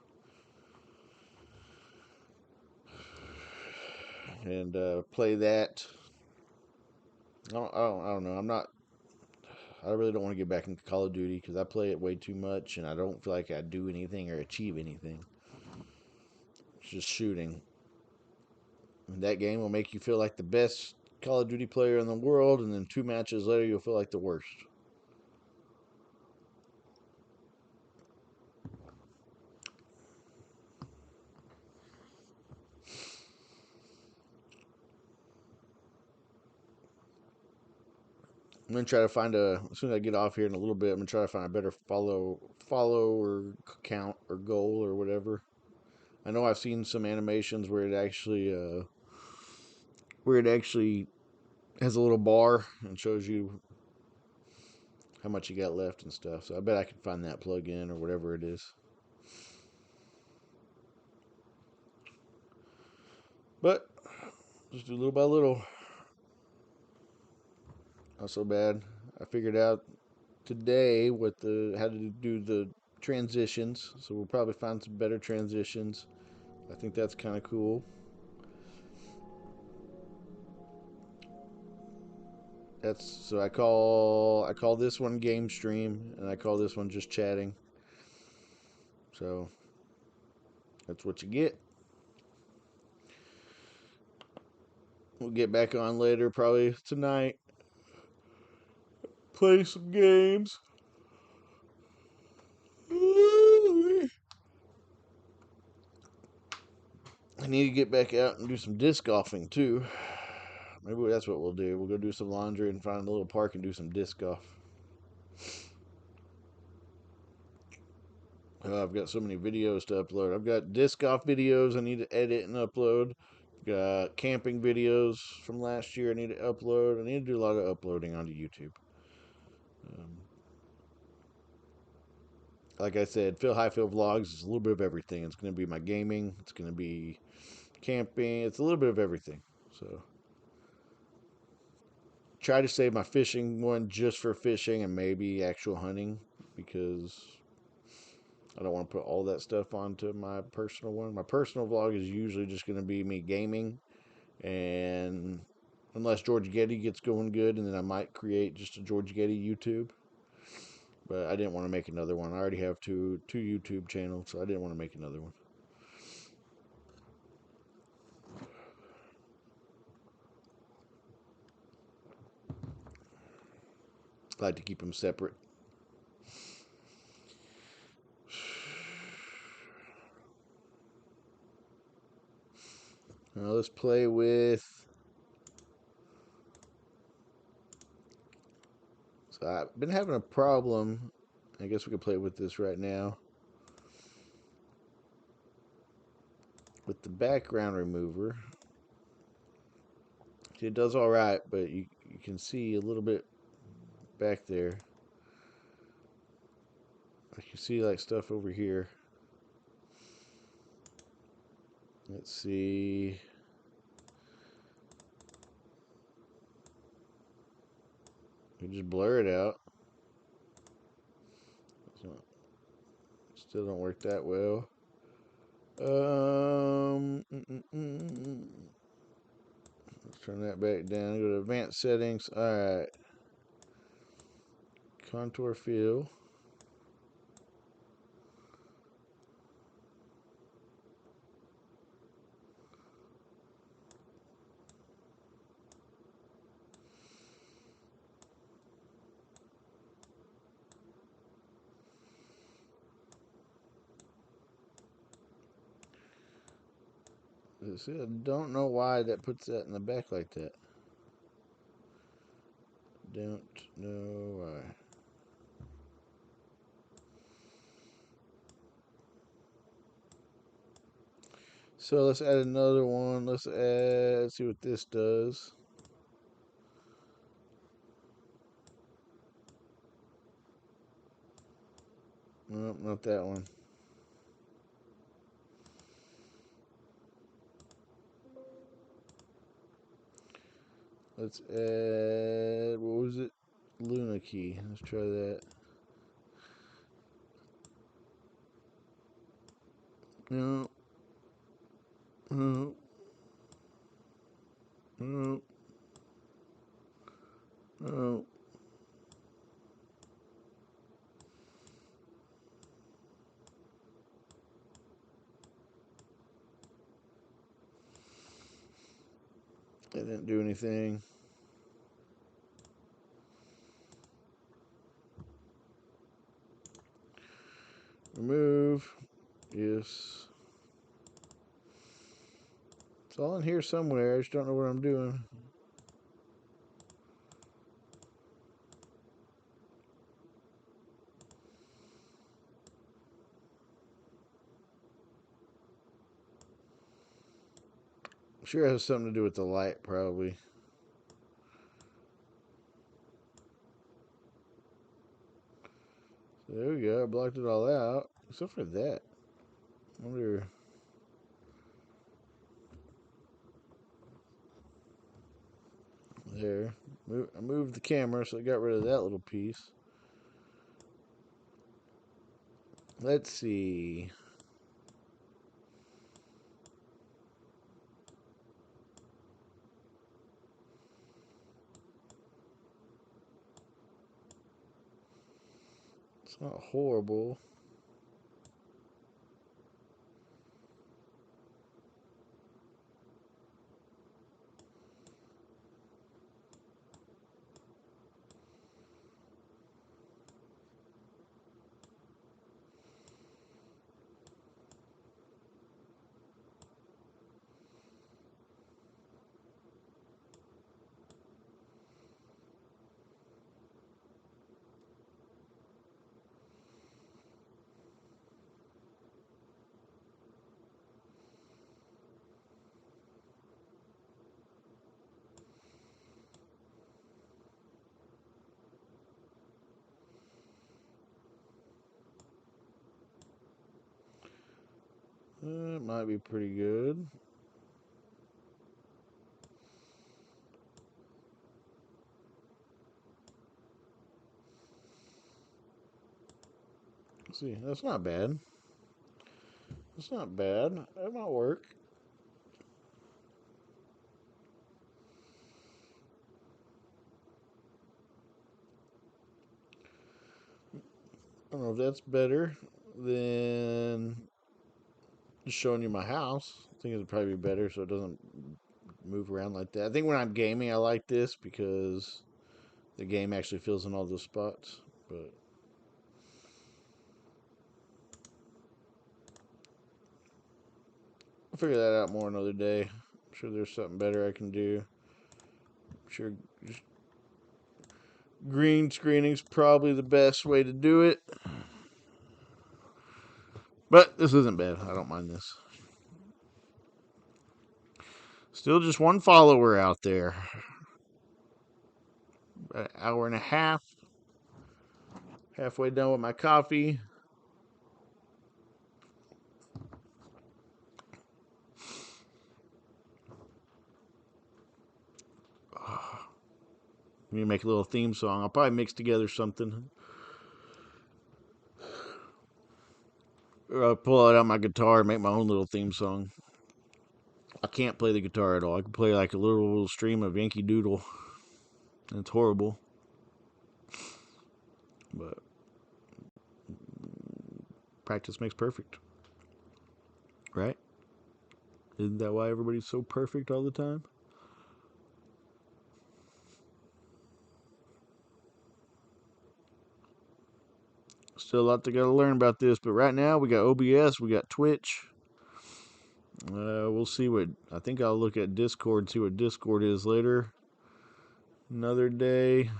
and play that. I don't know. I really don't want to get back into Call of Duty because I play it way too much, and I don't feel like I do anything or achieve anything. It's just shooting. And that game will make you feel like the best Call of Duty player in the world, and then 2 matches later, you'll feel like the worst. I'm gonna try to find as soon as I get off here in a little bit, I'm gonna try to find a better follow or count or goal or whatever. I know I've seen some animations where it actually has a little bar and shows you how much you got left and stuff. So I bet I can find that plug in or whatever it is. But just do little by little. Not so bad. I figured out today how to do the transitions. So we'll probably find some better transitions. I think that's kind of cool. That's so I call this one game stream and I call this one just chatting. So that's what you get. We'll get back on later, probably tonight. Play some games. I need to get back out and do some disc golfing too. Maybe that's what we'll do. We'll go do some laundry and find a little park and do some disc golf. I've got so many videos to upload. I've got disc golf videos I need to edit and upload. I've got camping videos from last year I need to upload. I need to do a lot of uploading onto YouTube. Um, like I said, Phil Highfill vlogs is a little bit of everything. It's going to be my gaming. It's going to be camping. It's a little bit of everything. So try to save my fishing one just for fishing and maybe actual hunting because I don't want to put all that stuff onto my personal one. My personal vlog is usually just going to be me gaming and unless George Ghetti gets going good, and then I might create just a George Ghetti YouTube. But I didn't want to make another one. I already have two YouTube channels, so I didn't want to make another one. I like to keep them separate. Now let's play with. So I've been having a problem. I guess we could play with this right now. With the background remover. It does all right, but you can see a little bit back there. I can see like stuff over here. Let's see. You just blur it out. Still don't work that well. Let's turn that back down. Go to advanced settings. All right. Contour fill. See, I don't know why that puts that in the back like that. Don't know why. So let's add another one. Let's see what this does. Nope, not that one. Let's add, what was it? Luna key. Let's try that. No. No. No. No. That didn't do anything. Remove. Yes. It's all in here somewhere. I just don't know what I'm doing. I'm sure it has something to do with the light, probably. So there we go. I blocked it all out. Except for that. I wonder. There. I moved the camera, so I got rid of that little piece. Let's see. It's not horrible. It might be pretty good. Let's see, that's not bad. That's not bad. That might work. I don't know if that's better than just showing you my house. I think it'd probably be better so it doesn't move around like that. I think when I'm gaming, I like this because the game actually fills in all those spots. But I'll figure that out more another day. I'm sure there's something better I can do. I'm sure just green screening's probably the best way to do it. But this isn't bad. I don't mind this. Still just one follower out there. An hour and a half. Halfway done with my coffee. We need to make a little theme song. I'll probably mix together something. Or I'll pull out my guitar and make my own little theme song. I can't play the guitar at all. I can play like a little stream of Yankee Doodle. And it's horrible. But practice makes perfect. Right? Isn't that why everybody's so perfect all the time? Still a lot to gotta learn about this, but right now we got OBS, we got Twitch. We'll see what. I think I'll look at Discord, see what Discord is later. Another day.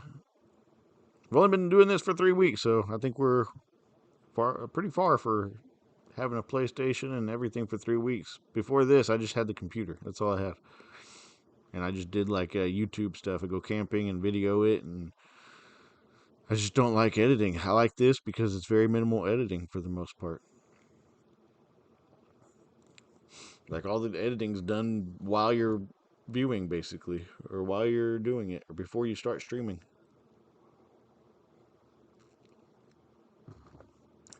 I've only been doing this for 3 weeks, so I think we're pretty far for having a PlayStation and everything for 3 weeks. Before this, I just had the computer. That's all I had, and I just did like YouTube stuff. I go camping and video it, and I just don't like editing. I like this because it's very minimal editing for the most part. Like all the editing's done while you're viewing, basically, or while you're doing it, or before you start streaming.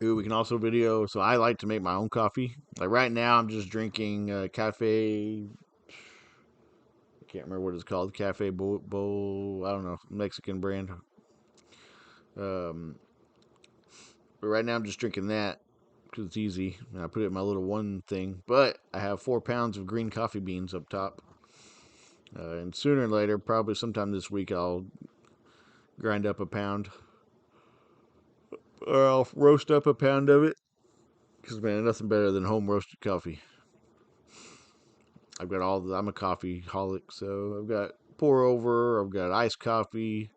Ooh, we can also video. So I like to make my own coffee. Like right now, I'm just drinking cafe. I can't remember what it's called. Cafe Bowl. I don't know. Mexican brand. Um, but right now, I'm just drinking that because it's easy. And I put it in my little one thing. But I have 4 pounds of green coffee beans up top. And sooner or later, probably sometime this week, I'll grind up a pound. Or I'll roast up a pound of it. Because, man, nothing better than home roasted coffee. I've got all the, I'm a coffee holic, so I've got pour over, I've got iced coffee,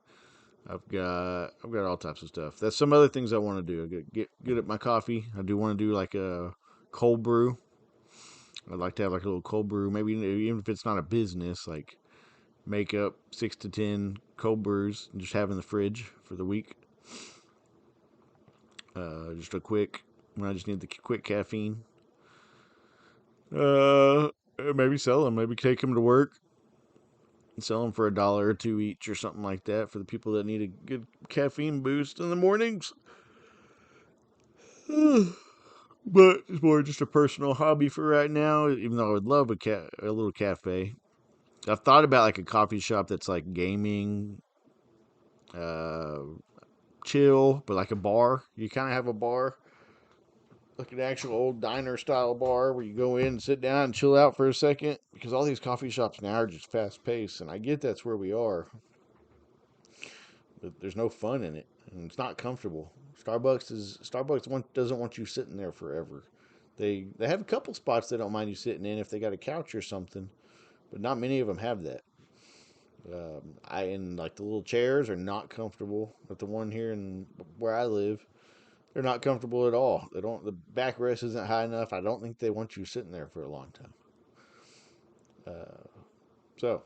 I've got all types of stuff. That's some other things I want to do. I get good at my coffee. I do want to do like a cold brew. I'd like to have like a little cold brew, maybe even if it's not a business, like make up 6 to 10 cold brews and just have in the fridge for the week. Just a quick when I just need the quick caffeine. Uh, Maybe sell them. Maybe take them to work and sell them for $1 or $2 each or something like that for the people that need a good caffeine boost in the mornings. But it's more just a personal hobby for right now. Even though I would love a little cafe. I've thought about like a coffee shop that's like gaming, uh, chill, but like a bar. You kind of have a bar, like an actual old diner style bar where you go in and sit down and chill out for a second. Because all these coffee shops now are just fast paced, and I get that's where we are, but there's no fun in it, and it's not comfortable. Doesn't want you sitting there forever. They have a couple spots they don't mind you sitting in if they got a couch or something, but not many of them have that. I and like the little chairs are not comfortable. But the one here in where I live, they're not comfortable at all. They don't. The backrest isn't high enough. I don't think they want you sitting there for a long time. So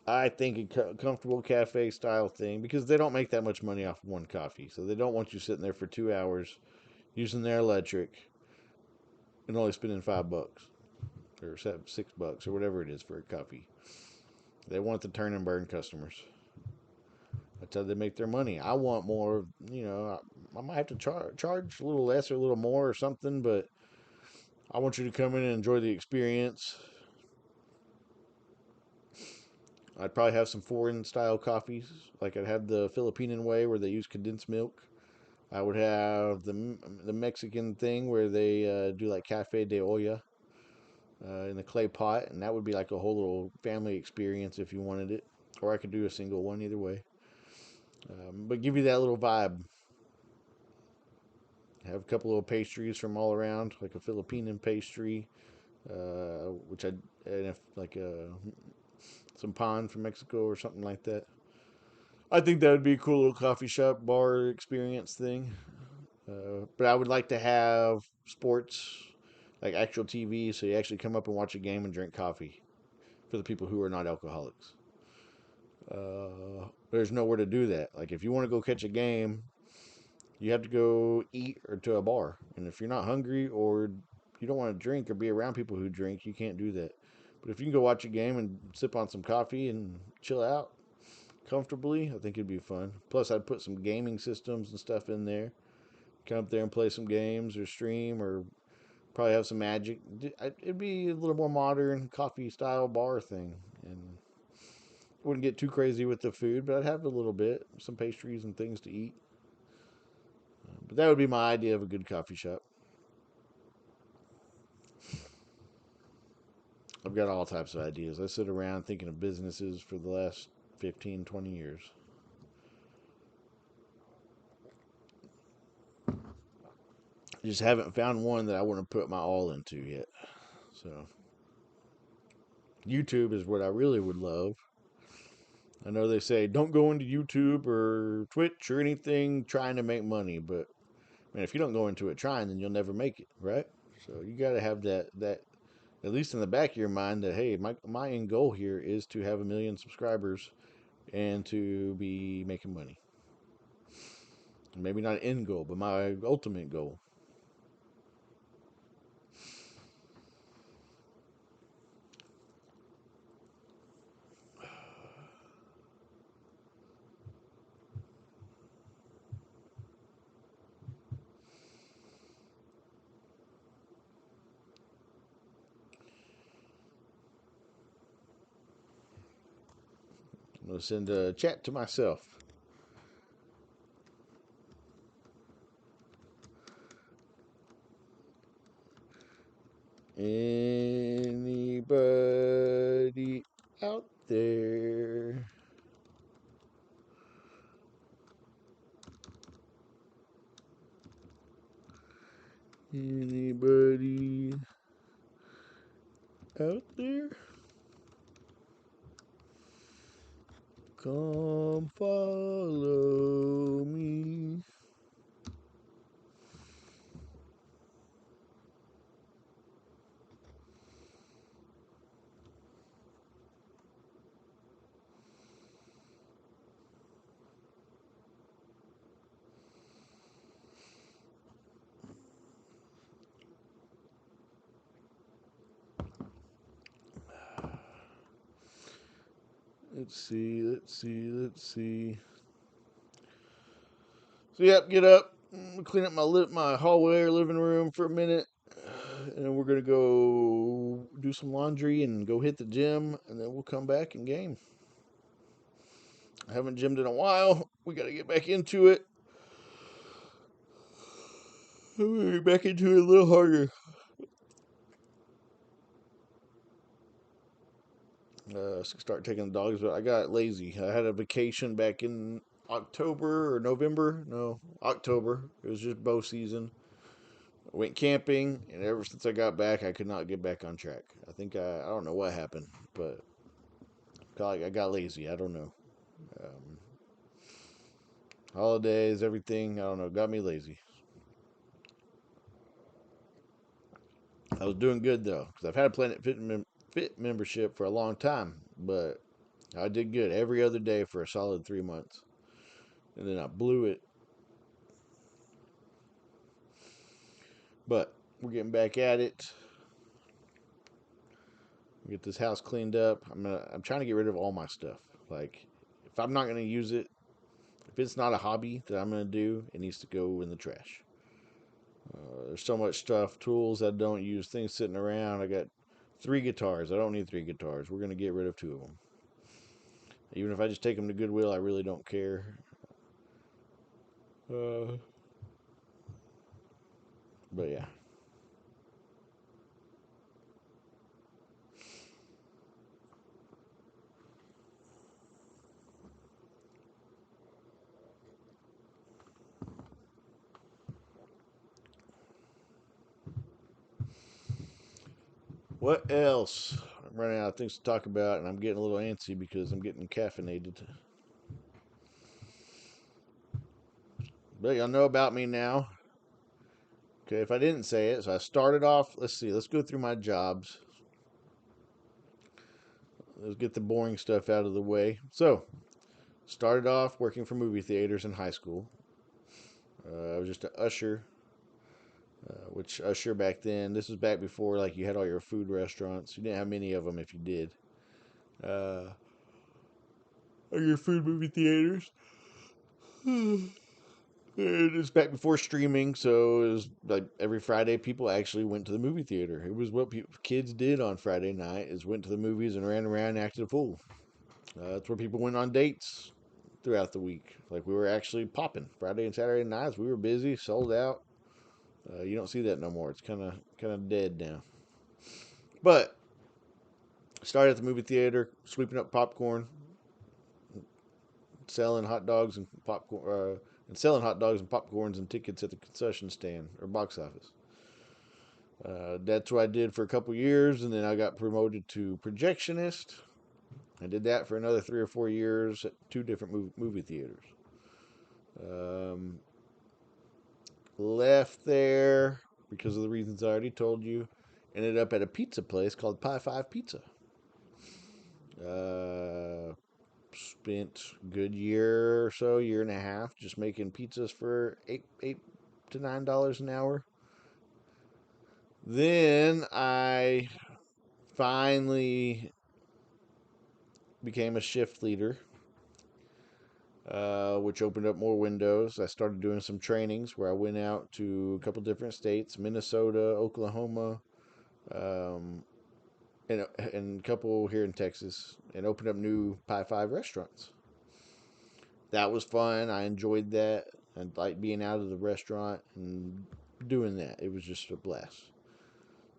I think a comfortable cafe style thing because they don't make that much money off one coffee, so they don't want you sitting there for 2 hours using their electric and only spending $5 or $6 or whatever it is for a coffee. They want the turn and burn customers. That's how they make their money. I want more. I might have to charge a little less or a little more or something, but I want you to come in and enjoy the experience. I'd probably have some foreign style coffees, like I'd have the Filipino way where they use condensed milk. I would have the Mexican thing where they do like cafe de olla in the clay pot, and that would be like a whole little family experience if you wanted it. Or I could do a single one, either way. But give you that little vibe. Have a couple of pastries from all around, like a Filipino pastry, which I and if like some pan from Mexico or something like that. I think that would be a cool little coffee shop bar experience thing. But I would like to have sports, like actual TV, so you actually come up and watch a game and drink coffee for the people who are not alcoholics. There's nowhere to do that. Like if you want to go catch a game, you have to go eat or to a bar. And if you're not hungry or you don't want to drink or be around people who drink, you can't do that. But if you can go watch a game and sip on some coffee and chill out comfortably, I think it'd be fun. Plus, I'd put some gaming systems and stuff in there. Come up there and play some games or stream or probably have some magic. It'd be a little more modern coffee style bar thing. And wouldn't get too crazy with the food, but I'd have a little bit, some pastries and things to eat. But that would be my idea of a good coffee shop. I've got all types of ideas. I sit around thinking of businesses for the last 15, 20 years. I just haven't found one that I want to put my all into yet. So, YouTube is what I really would love. I know they say don't go into YouTube or Twitch or anything trying to make money, but man, if you don't go into it trying, then you'll never make it, right? So you got to have that at least in the back of your mind that hey, my end goal here is to have 1 million subscribers and to be making money. Maybe not an end goal, but my ultimate goal. I'm gonna send a chat to myself. Anybody out there? Anybody out there? Come follow me. Let's see, let's see, let's see. So yep, get up, clean up my hallway or living room for a minute, and then we're gonna go do some laundry and go hit the gym, and then we'll come back and game. I haven't gymmed in a while. We gotta get back into it. I'm gonna get back into it a little harder. Start taking the dogs, but I got lazy. I had a vacation back in October or November. No, October. It was just bow season. I went camping, and ever since I got back, I could not get back on track. I don't know what happened, but I got lazy. I don't know. Um, Holidays, everything. I don't know. Got me lazy. I was doing good though, because I've had a Fit membership for a long time, but I did good every other day for a solid 3 months, and then I blew it. But we're getting back at it. Get this house cleaned up. I'm trying to get rid of all my stuff. Like if I'm not gonna use it, if it's not a hobby that I'm gonna do, it needs to go in the trash. There's so much stuff, tools I don't use, things sitting around. I got 3 guitars. I don't need 3 guitars. We're gonna get rid of 2 of them. Even if I just take them to Goodwill, I really don't care. Uh, But yeah. What else? I'm running out of things to talk about, and I'm getting a little antsy because I'm getting caffeinated. But y'all know about me now. Okay, if I didn't say it, so I started off. Let's see. Let's go through my jobs. Let's get the boring stuff out of the way. So, started off working for movie theaters in high school. I was just an usher, which usher back then. This was back before like you had all your food restaurants. You didn't have many of them if you did. Uh, your food movie theaters. It was back before streaming, so it was like every Friday people actually went to the movie theater. It was what kids did on Friday night is went to the movies and ran around and acted a fool. That's where people went on dates throughout the week. Like we were actually popping Friday and Saturday nights. We were busy, sold out. You don't see that no more. It's kind of dead now. But started at the movie theater, sweeping up popcorn, selling hot dogs and popcorn, and selling hot dogs and popcorns and tickets at the concession stand or box office. That's what I did for a couple years, and then I got promoted to projectionist. I did that for another 3 or 4 years at two different movie theaters. Um, Left there because of the reasons I already told you. Ended up at a pizza place called Pie Five Pizza. Uh, Spent a good year or so, year and a half, just making pizzas for eight to $9 an hour. Then I finally became a shift leader, which opened up more windows. I started doing some trainings where I went out to a couple different states, Minnesota, Oklahoma, um, and a couple here in Texas, and opened up new Pi 5 restaurants. That was fun. I enjoyed that. I liked being out of the restaurant and doing that. It was just a blast.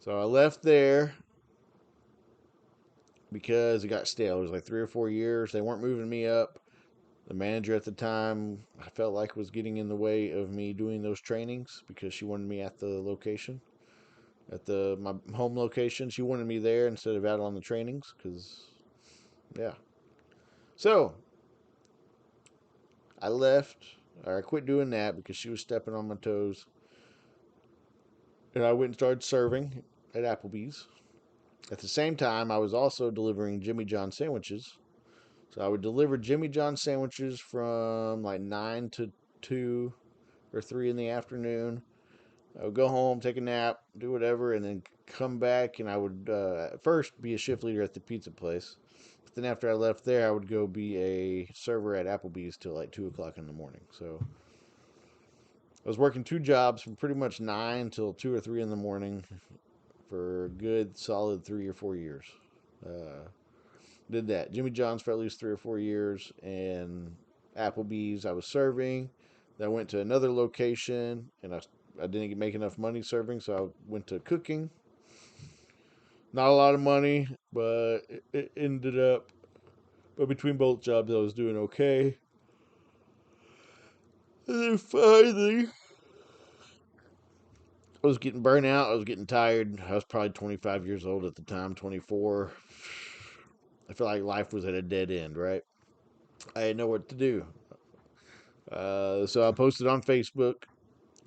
So I left there because it got stale. It was like 3 or 4 years. They weren't moving me up. The manager at the time, I felt like was getting in the way of me doing those trainings because she wanted me at the location, at the my home location. She wanted me there instead of out on the trainings because, yeah. So I left, or I quit doing that because she was stepping on my toes, and I went and started serving at Applebee's. At the same time, I was also delivering Jimmy John sandwiches. So I would deliver Jimmy John sandwiches from like 9 to 2 or 3 in the afternoon. I would go home, take a nap, do whatever, and then come back. And I would first be a shift leader at the pizza place. But then after I left there, I would go be a server at Applebee's till like 2 o'clock in the morning. So I was working two jobs from pretty much 9 till 2 or 3 in the morning for a good solid 3 or 4 years. Uh, did that. Jimmy John's for at least 3 or 4 years, and Applebee's I was serving. Then I went to another location, and I didn't make enough money serving, so I went to cooking. Not a lot of money, but it ended up. But between both jobs, I was doing okay. And then finally, I was getting burnt out. I was getting tired. I was probably 25 years old at the time, 24. I felt like life was at a dead end, right? I didn't know what to do. So I posted on Facebook,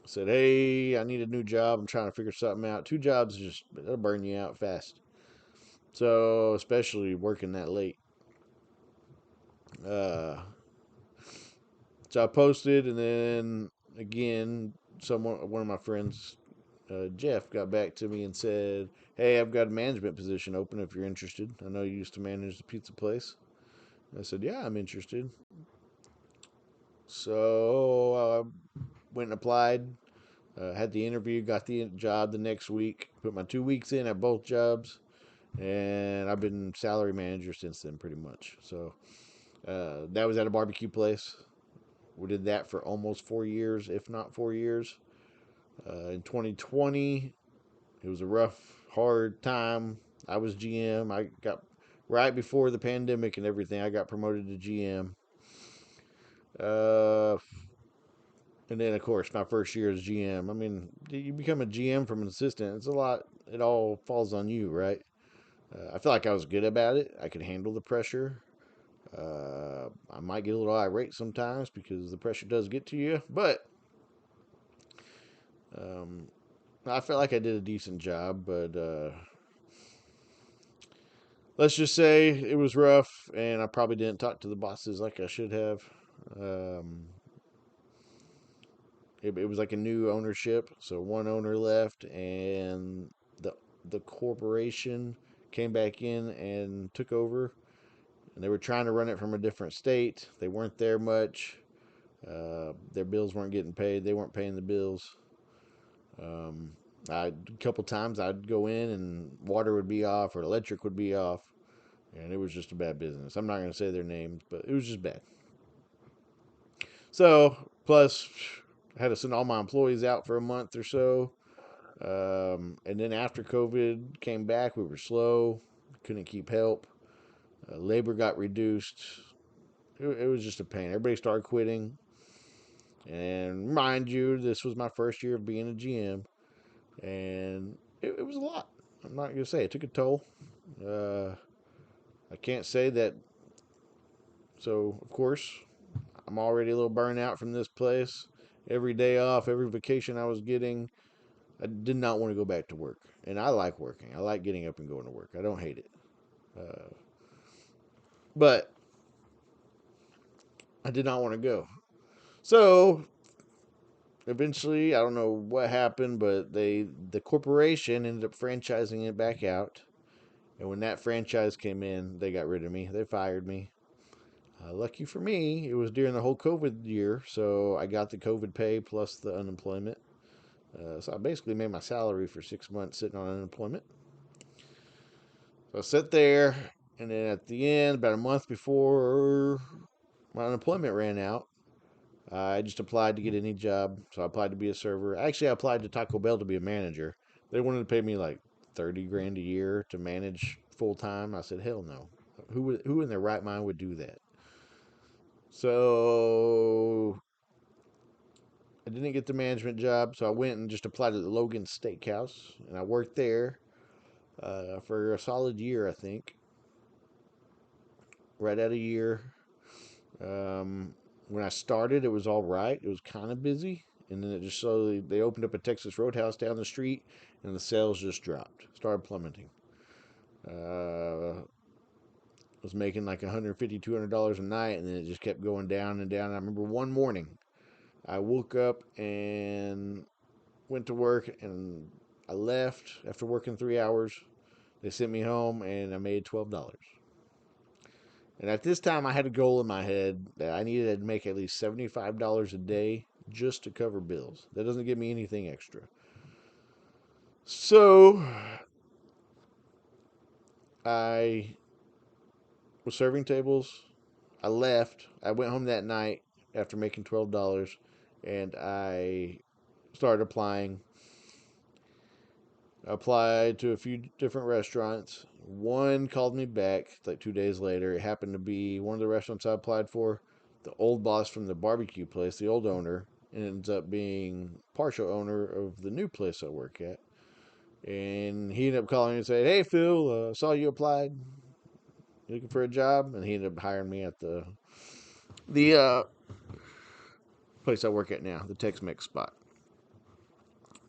said, "Hey, I need a new job. I'm trying to figure something out. Two jobs just it'll burn you out fast. So especially working that late." Uh, so I posted, and then again, one of my friends, Jeff, got back to me and said, "Hey, I've got a management position open if you're interested. I know you used to manage the pizza place." I said, "Yeah, I'm interested." So I went and applied. Had the interview, got the job the next week. Put my 2 weeks in at both jobs, and I've been salary manager since then, pretty much. So that was at a barbecue place. We did that for almost 4 years, if not 4 years. In 2020, it was a rough, hard time. I was GM. I got right before the pandemic and everything. I got promoted to GM. Uh, and then, of course, my first year as GM. I mean, you become a GM from an assistant. It's a lot. It all falls on you, right? I feel like I was good about it. I could handle the pressure. I might get a little irate sometimes because the pressure does get to you, but um, I felt like I did a decent job. But let's just say it was rough, and I probably didn't talk to the bosses like I should have. Um, it was like a new ownership, so one owner left, and the the corporation came back in and took over, and they were trying to run it from a different state. They weren't there much. Their bills weren't getting paid. They weren't paying the bills. Um, a couple times I'd go in and water would be off or electric would be off, and it was just a bad business. I'm not going to say their names, but it was just bad. So plus, I had to send all my employees out for a month or so. And then after COVID came back, we were slow, couldn't keep help. Labor got reduced. It was just a pain. Everybody started quitting. And mind you, this was my first year of being a GM, and it was a lot. I'm not gonna say it took a toll. Uh, I can't say that. So of course, I'm already a little burnt out from this place. Every day off, every vacation I was getting, I did not want to go back to work. And I like working. I like getting up and going to work. I don't hate it. Uh, but I did not want to go. So eventually, I don't know what happened, but the corporation ended up franchising it back out. And when that franchise came in, they got rid of me. They fired me. Lucky for me, it was during the whole COVID year, so I got the COVID pay plus the unemployment. So I basically made my salary for 6 months sitting on unemployment. So I sat there, and then at the end, about a month before my unemployment ran out, I just applied to get any job. So I applied to be a server. Actually, I applied to Taco Bell to be a manager. They wanted to pay me like 30 grand a year to manage full time. I said, hell no. Who in their right mind would do that? So I didn't get the management job, so I went and just applied to the Logan Steakhouse, and I worked there for a solid year, I think. Right at a year. Um, when I started, it was all right. It was kind of busy, and then it just slowly they opened up a Texas Roadhouse down the street, and the sales just dropped, started plummeting. Was making like 150, $200 a night, and then it just kept going down and down. I remember one morning, I woke up and went to work, and I left after working 3 hours. They sent me home, and I made $12. And at this time, I had a goal in my head that I needed to make at least $75 a day just to cover bills. That doesn't give me anything extra. So I was serving tables. I left. I went home that night after making $12, and I started applying. I applied to a few different restaurants. One called me back like 2 days later. It happened to be one of the restaurants I applied for. The old boss from the barbecue place, the old owner, ends up being partial owner of the new place I work at. And he ended up calling me and saying, "Hey Phil, saw you applied. You looking for a job?" And he ended up hiring me at the place I work at now, the Tex-Mex spot.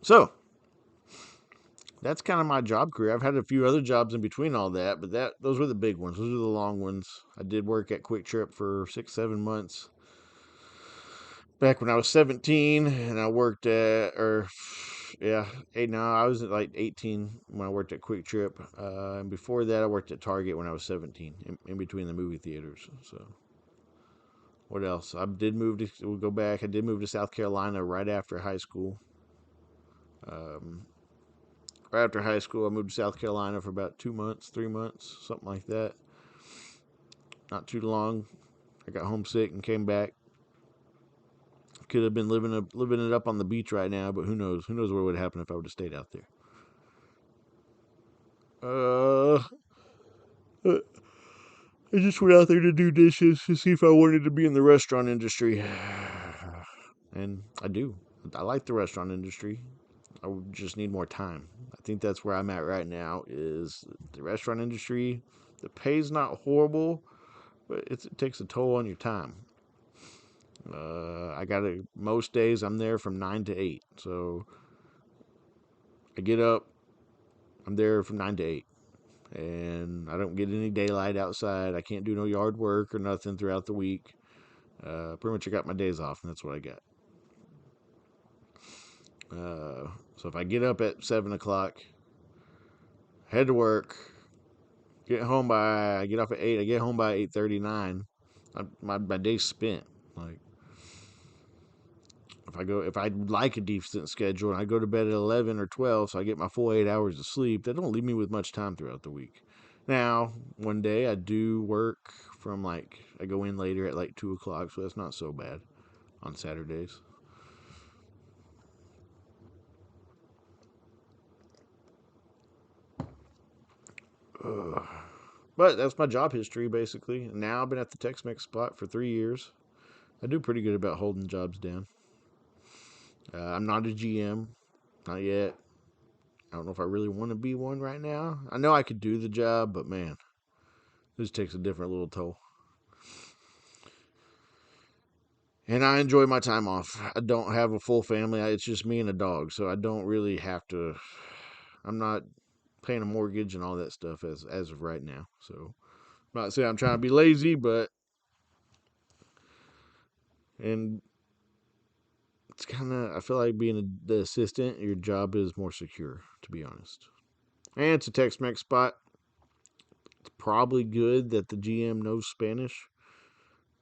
So that's kind of my job career. I've had a few other jobs in between all that, but those were the big ones. Those were the long ones. I did work at Quick Trip for 6, 7 months back when I was 17, and I worked at or yeah, eight. No, I was like 18 when I worked at Quick Trip, and before that, I worked at Target when I was 17, in between the movie theaters. So what else? I did move to we'll go back. I did move to South Carolina right after high school. Um, right after high school, I moved to South Carolina for about 2 months, 3 months, something like that. Not too long. I got homesick and came back. Could have been living it up on the beach right now, but who knows? Who knows what would happen if I would have stayed out there? Uh, I just went out there to do dishes to see if I wanted to be in the restaurant industry, and I do. I like the restaurant industry. I just need more time. I think that's where I'm at right now. Is the restaurant industry? The pay's not horrible, but it takes a toll on your time. I got to most days I'm there from 9 to 8, so I get up. I'm there from 9 to 8, and I don't get any daylight outside. I can't do no yard work or nothing throughout the week. Pretty much I got my days off, and that's what I got. So if I get up at 7 o'clock, head to work, I get off at 8. I get home by 8:39. My day's spent. Like if I like a decent schedule and I go to bed at 11 or 12, so I get my full 8 hours of sleep, that don't leave me with much time throughout the week. Now, one day I do work from I go in later at like 2 o'clock, so that's not so bad on Saturdays. Ugh. But that's my job history basically. And now I've been at the Tex-Mex spot for 3 years. I do pretty good about holding jobs down. I'm not a GM, not yet. I don't know if I really want to be one right now. I know I could do the job, but man, this takes a different little toll. And I enjoy my time off. I don't have a full family. It's just me and a dog, so I don't really have to. I'm not paying a mortgage and all that stuff as of right now. So, I'm not saying I'm trying to be lazy, but and it's kind of. I feel like being the assistant, your job is more secure, to be honest. And it's a Tex-Mex spot. It's probably good that the GM knows Spanish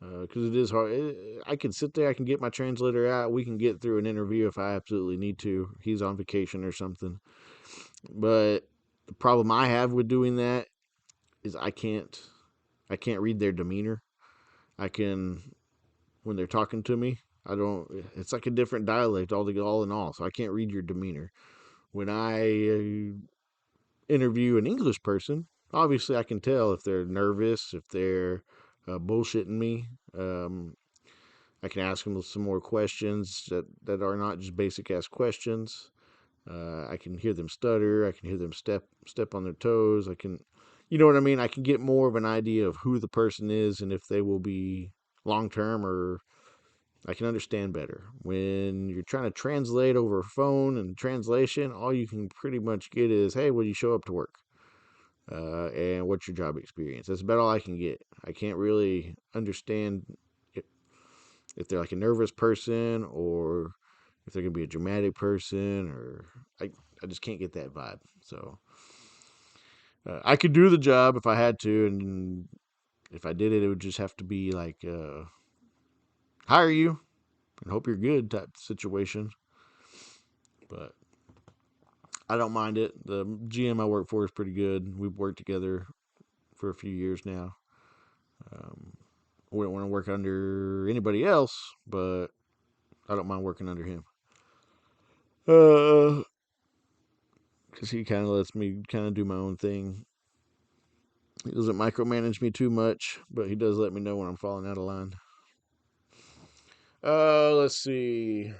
because it is hard. I can sit there, I can get my translator out, we can get through an interview if I absolutely need to. He's on vacation or something. But the problem I have with doing that is I can't read their demeanor. I can when they're talking to me. I don't. It's like a different dialect all in all. So I can't read your demeanor. When I interview an English person, obviously I can tell if they're nervous, if they're bullshitting me. I can ask them some more questions that are not just basic ass questions. I can hear them stutter. I can hear them step on their toes. You know what I mean. I can get more of an idea of who the person is and if they will be long term, or I can understand better. When you're trying to translate over a phone and translation, all you can pretty much get is, "Hey, will you show up to work?" And what's your job experience? That's about all I can get. I can't really understand if they're like a nervous person or if they're gonna be a dramatic person, or I just can't get that vibe. So I could do the job if I had to, and if I did it, it would just have to be like hire you and hope you're good type situation. But I don't mind it. The GM I work for is pretty good. We've worked together for a few years now. Um, I wouldn't want to work under anybody else, but I don't mind working under him. Because he kind of lets me kind of do my own thing. He doesn't micromanage me too much, but he does let me know when I'm falling out of line. Let's see.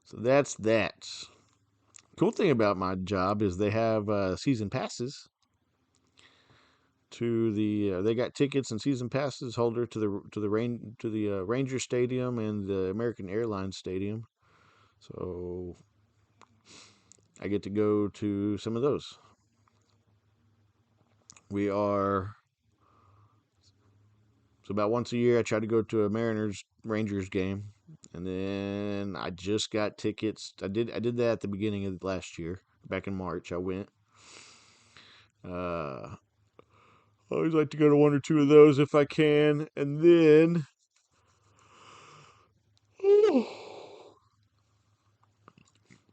So that's that. Cool thing about my job is they have season passes to the. They got tickets and season passes holder to the Ranger Stadium and the American Airlines Stadium. So I get to go to some of those. We are So about once a year, I try to go to a Mariners Rangers game, and then I just got tickets. I did that at the beginning of last year, back in March. I went. I always like to go to one or two of those if I can, and then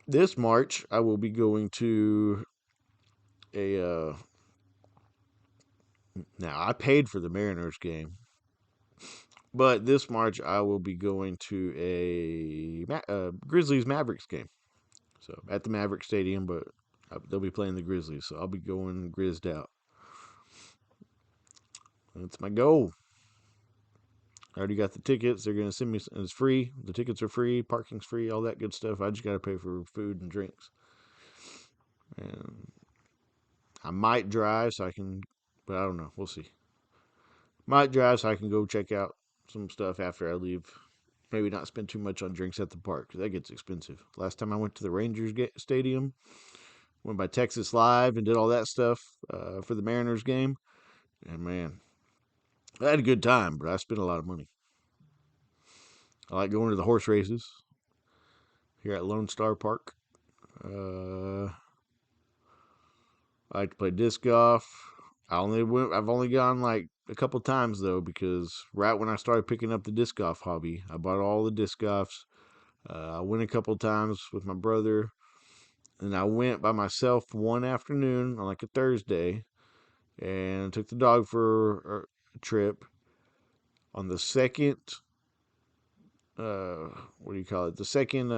this March I will be going to a. Now I paid for the Mariners game. But this March, I will be going to a Grizzlies Mavericks game. So at the Maverick Stadium, but they'll be playing the Grizzlies, so I'll be going grizzed out. That's my goal. I already got the tickets. They're gonna send me. It's free. The tickets are free. Parking's free. All that good stuff. I just gotta pay for food and drinks. And I might drive so I can, but I don't know. We'll see. Might drive so I can go check out some stuff after I leave. Maybe not spend too much on drinks at the park because that gets expensive. Last time I went to the Rangers Stadium, went by Texas Live and did all that stuff for the Mariners game. And man, I had a good time, but I spent a lot of money. I like going to the horse races here at Lone Star Park. I like to play disc golf. I've only gone like a couple times though because right when I started picking up the disc golf hobby, I bought all the disc golfs. I went a couple times with my brother, and I went by myself one afternoon on like a Thursday, and took the dog for a trip. On the second, uh, what do you call it? The second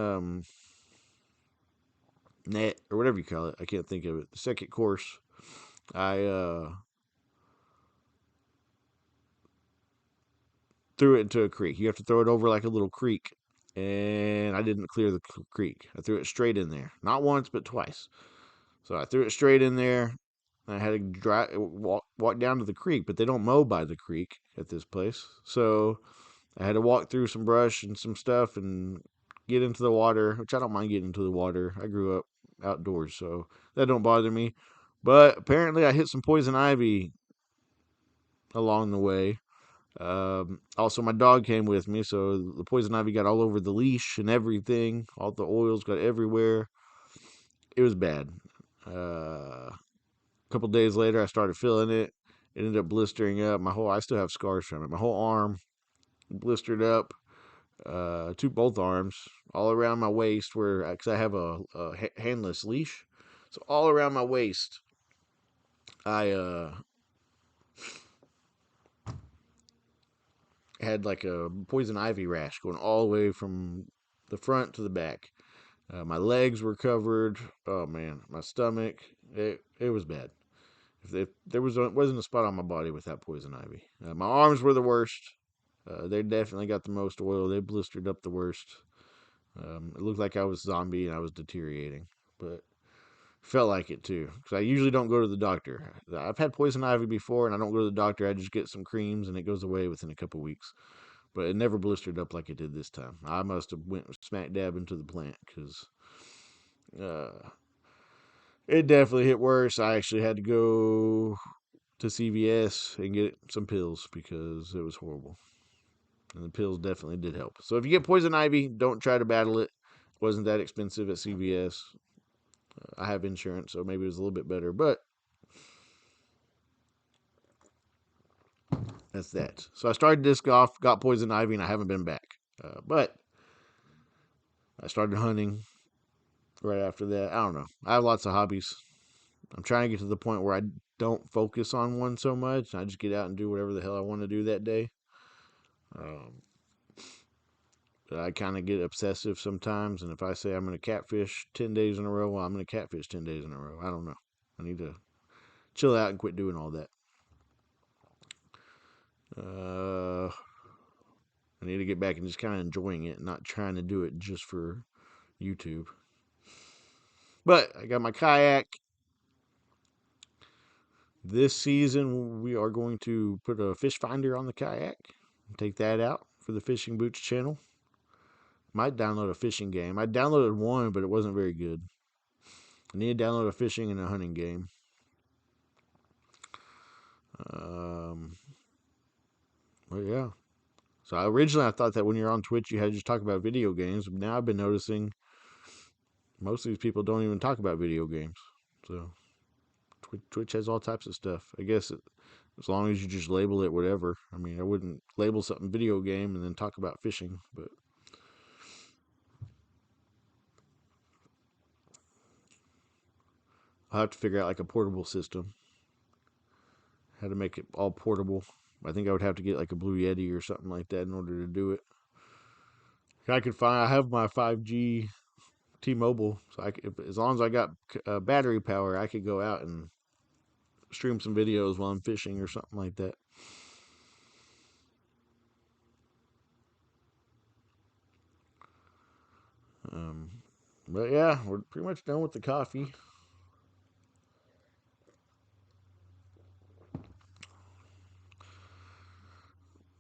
net or whatever you call it. I can't think of it. The second course, I threw it into a creek. You have to throw it over like a little creek, and I didn't clear the creek. I threw it straight in there, not once but twice. So I threw it straight in there. I had to walk down to the creek, but they don't mow by the creek at this place. So I had to walk through some brush and some stuff and get into the water, which I don't mind getting into the water. I grew up outdoors, so that don't bother me. But apparently, I hit some poison ivy along the way. Also, my dog came with me, so the poison ivy got all over the leash and everything. All the oils got everywhere. It was bad. A couple days later, I started feeling it. It ended up blistering up my whole. I still have scars from it. My whole arm blistered up. Both arms, all around my waist, where because I have a handless leash, so all around my waist, I had like a poison ivy rash going all the way from the front to the back. My legs were covered. Oh man, my stomach. It was bad. If there wasn't a spot on my body without poison ivy. My arms were the worst. They definitely got the most oil. They blistered up the worst. It looked like I was zombie and I was deteriorating, but felt like it too. Because I usually don't go to the doctor. I've had poison ivy before, and I don't go to the doctor. I just get some creams, and it goes away within a couple weeks. But it never blistered up like it did this time. I must have went smack dab into the plant because uh, it definitely hit worse. I actually had to go to CVS and get some pills because it was horrible. And the pills definitely did help. So if you get poison ivy, don't try to battle it. It wasn't that expensive at CVS. I have insurance, so maybe it was a little bit better. But that's that. So I started disc golf, got poison ivy, and I haven't been back. But I started hunting right after that. I don't know. I have lots of hobbies. I'm trying to get to the point where I don't focus on one so much. I just get out and do whatever the hell I want to do that day. Um, but I kind of get obsessive sometimes. And if I say I'm going to catfish 10 days in a row, well, I'm going to catfish 10 days in a row. I don't know. I need to chill out and quit doing all that. Uh, I need to get back and just kind of enjoying it, not trying to do it just for YouTube. But I got my kayak. This season, we are going to put a fish finder on the kayak. Take that out for the Fishing Boots channel. Might download a fishing game. I downloaded one, but it wasn't very good. I need to download a fishing and a hunting game. Um, but yeah. So originally I thought that when you're on Twitch you had to just talk about video games. But now I've been noticing most of these people don't even talk about video games. So Twitch has all types of stuff. I guess as long as you just label it whatever. I mean, I wouldn't label something video game and then talk about fishing, but I'll have to figure out like a portable system. How to make it all portable. I think I would have to get like a Blue Yeti or something like that in order to do it. I have my 5G T-Mobile, so as long as I got battery power, I could go out and stream some videos while I'm fishing or something like that. Um, but yeah, we're pretty much done with the coffee.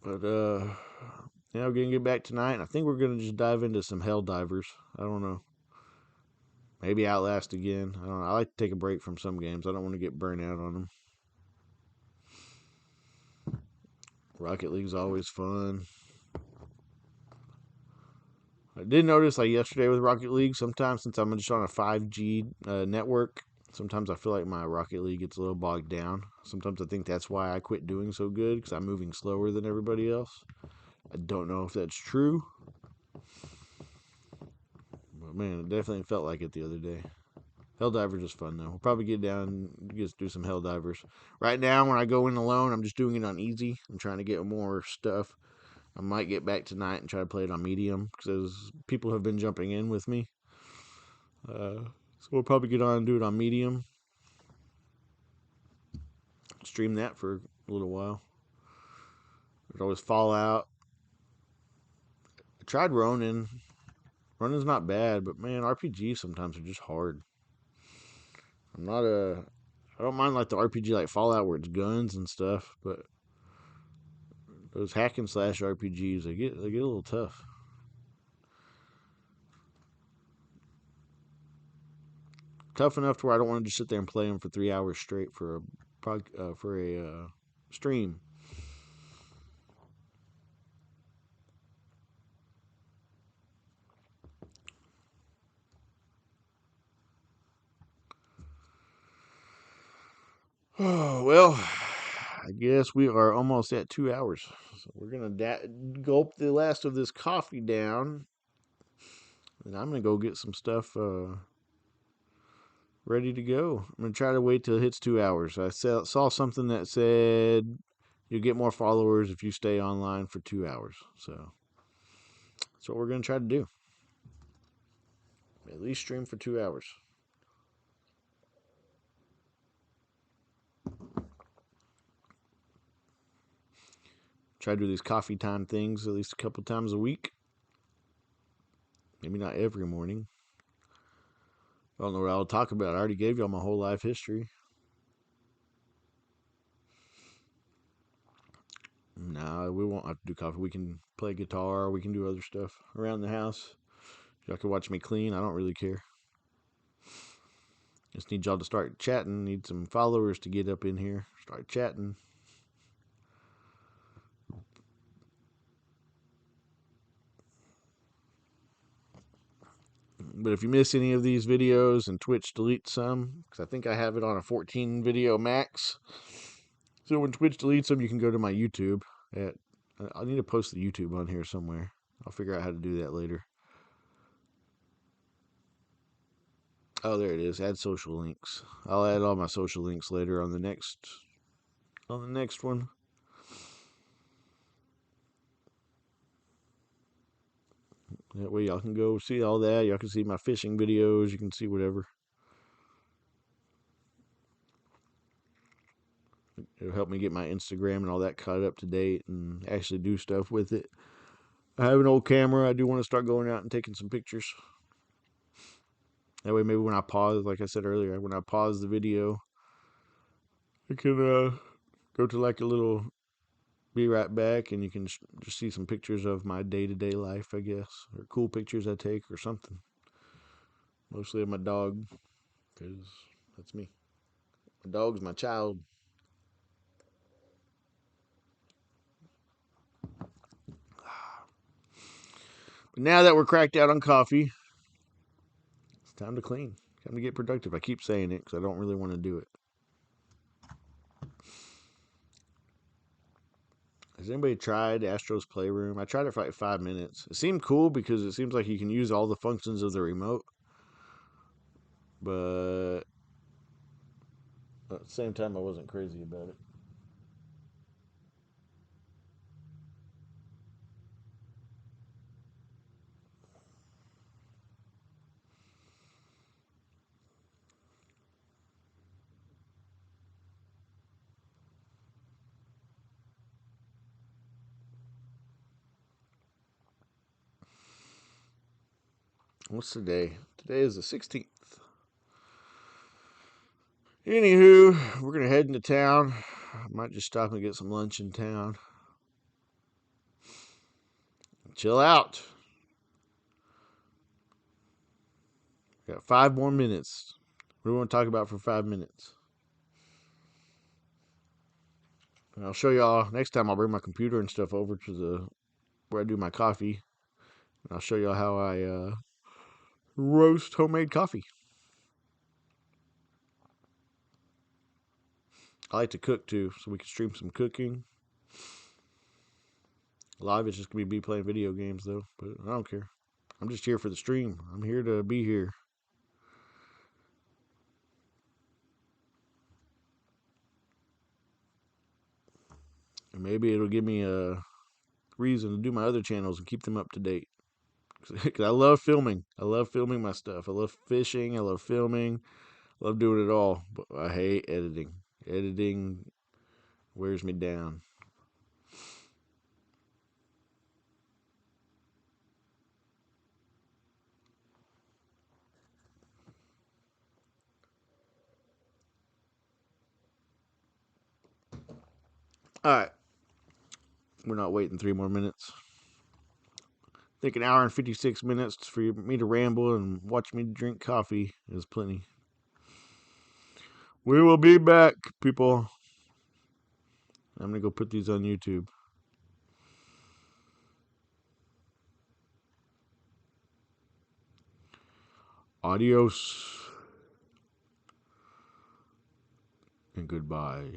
But yeah, we're gonna get back tonight. I think we're gonna just dive into some Hell Divers. I don't know. Maybe Outlast again. I don't know. I like to take a break from some games. I don't want to get burnt out on them. Rocket League's always fun. I did notice like yesterday with Rocket League, sometimes since I'm just on a 5G network, sometimes I feel like my Rocket League gets a little bogged down. Sometimes I think that's why I quit doing so good because I'm moving slower than everybody else. I don't know if that's true, but man, it definitely felt like it the other day. Helldivers is fun though. We'll probably get down and just do some Helldivers. Right now, when I go in alone, I'm just doing it on easy. I'm trying to get more stuff. I might get back tonight and try to play it on medium because people have been jumping in with me. So we'll probably get on and do it on medium. Stream that for a little while. There's always Fallout. I tried Ronin. Ronin's not bad, but man, RPGs sometimes are just hard. I'm not a. I don't mind like the RPG like Fallout where it's guns and stuff, but those hack and slash RPGs they get a little tough. Tough enough to where I don't want to just sit there and play them for 3 hours straight for a stream. Oh well, I guess we are almost at 2 hours. So we're gonna gulp the last of this coffee down, and I'm gonna go get some stuff ready to go. I'm gonna try to wait till it hits 2 hours. I saw something that said you get more followers if you stay online for 2 hours. So that's what we're gonna try to do. At least stream for 2 hours. Try to do these coffee time things at least a couple times a week. Maybe not every morning. I don't know what I'll talk about. I already gave y'all my whole life history. Nah, we won't have to do coffee. We can play guitar. We can do other stuff around the house. Y'all can watch me clean. I don't really care. Just need y'all to start chatting. Need some followers to get up in here. Start chatting. But if you miss any of these videos and Twitch deletes some, because I think I have it on a 14 video max. So when Twitch deletes them, you can go to my YouTube. I need to post the YouTube on here somewhere. I'll figure out how to do that later. Oh, there it is. Add social links. I'll add all my social links later on the next one. That way y'all can go see all that. Y'all can see my fishing videos. You can see whatever. It'll help me get my Instagram and all that caught up to date and actually do stuff with it. I have an old camera. I do want to start going out and taking some pictures. That way, maybe when I pause, like I said earlier, when I pause the video, I can go to like a little be right back and you can just see some pictures of my day-to-day life, I guess, or cool pictures I take or something. Mostly of my dog, because that's me. My dog's my child. But now that we're cracked out on coffee, it's time to clean. Time to get productive. I keep saying it because I don't really want to do it. Has anybody tried Astro's Playroom? I tried it for like 5 minutes. It seemed cool because it seems like you can use all the functions of the remote. But at the same time, I wasn't crazy about it. What's today? Today is the 16th. Anywho, we're going to head into town. I might just stop and get some lunch in town. Chill out. Got 5 more minutes. What do we want to talk about for 5 minutes? And I'll show y'all next time. I'll bring my computer and stuff over to the where I do my coffee. And I'll show y'all how I roast homemade coffee. I like to cook too, so we can stream some cooking. Live is just gonna be me playing video games though, but I don't care. I'm just here for the stream. I'm here to be here. And maybe it'll give me a reason to do my other channels and keep them up to date. Cause I love filming. I love filming my stuff. I love fishing. I love filming. I love doing it all. But I hate editing. Editing wears me down. All right. We're not waiting 3 more minutes. I think an hour and 56 minutes for me to ramble and watch me drink coffee is plenty. We will be back, people. I'm going to go put these on YouTube. Adios and goodbye.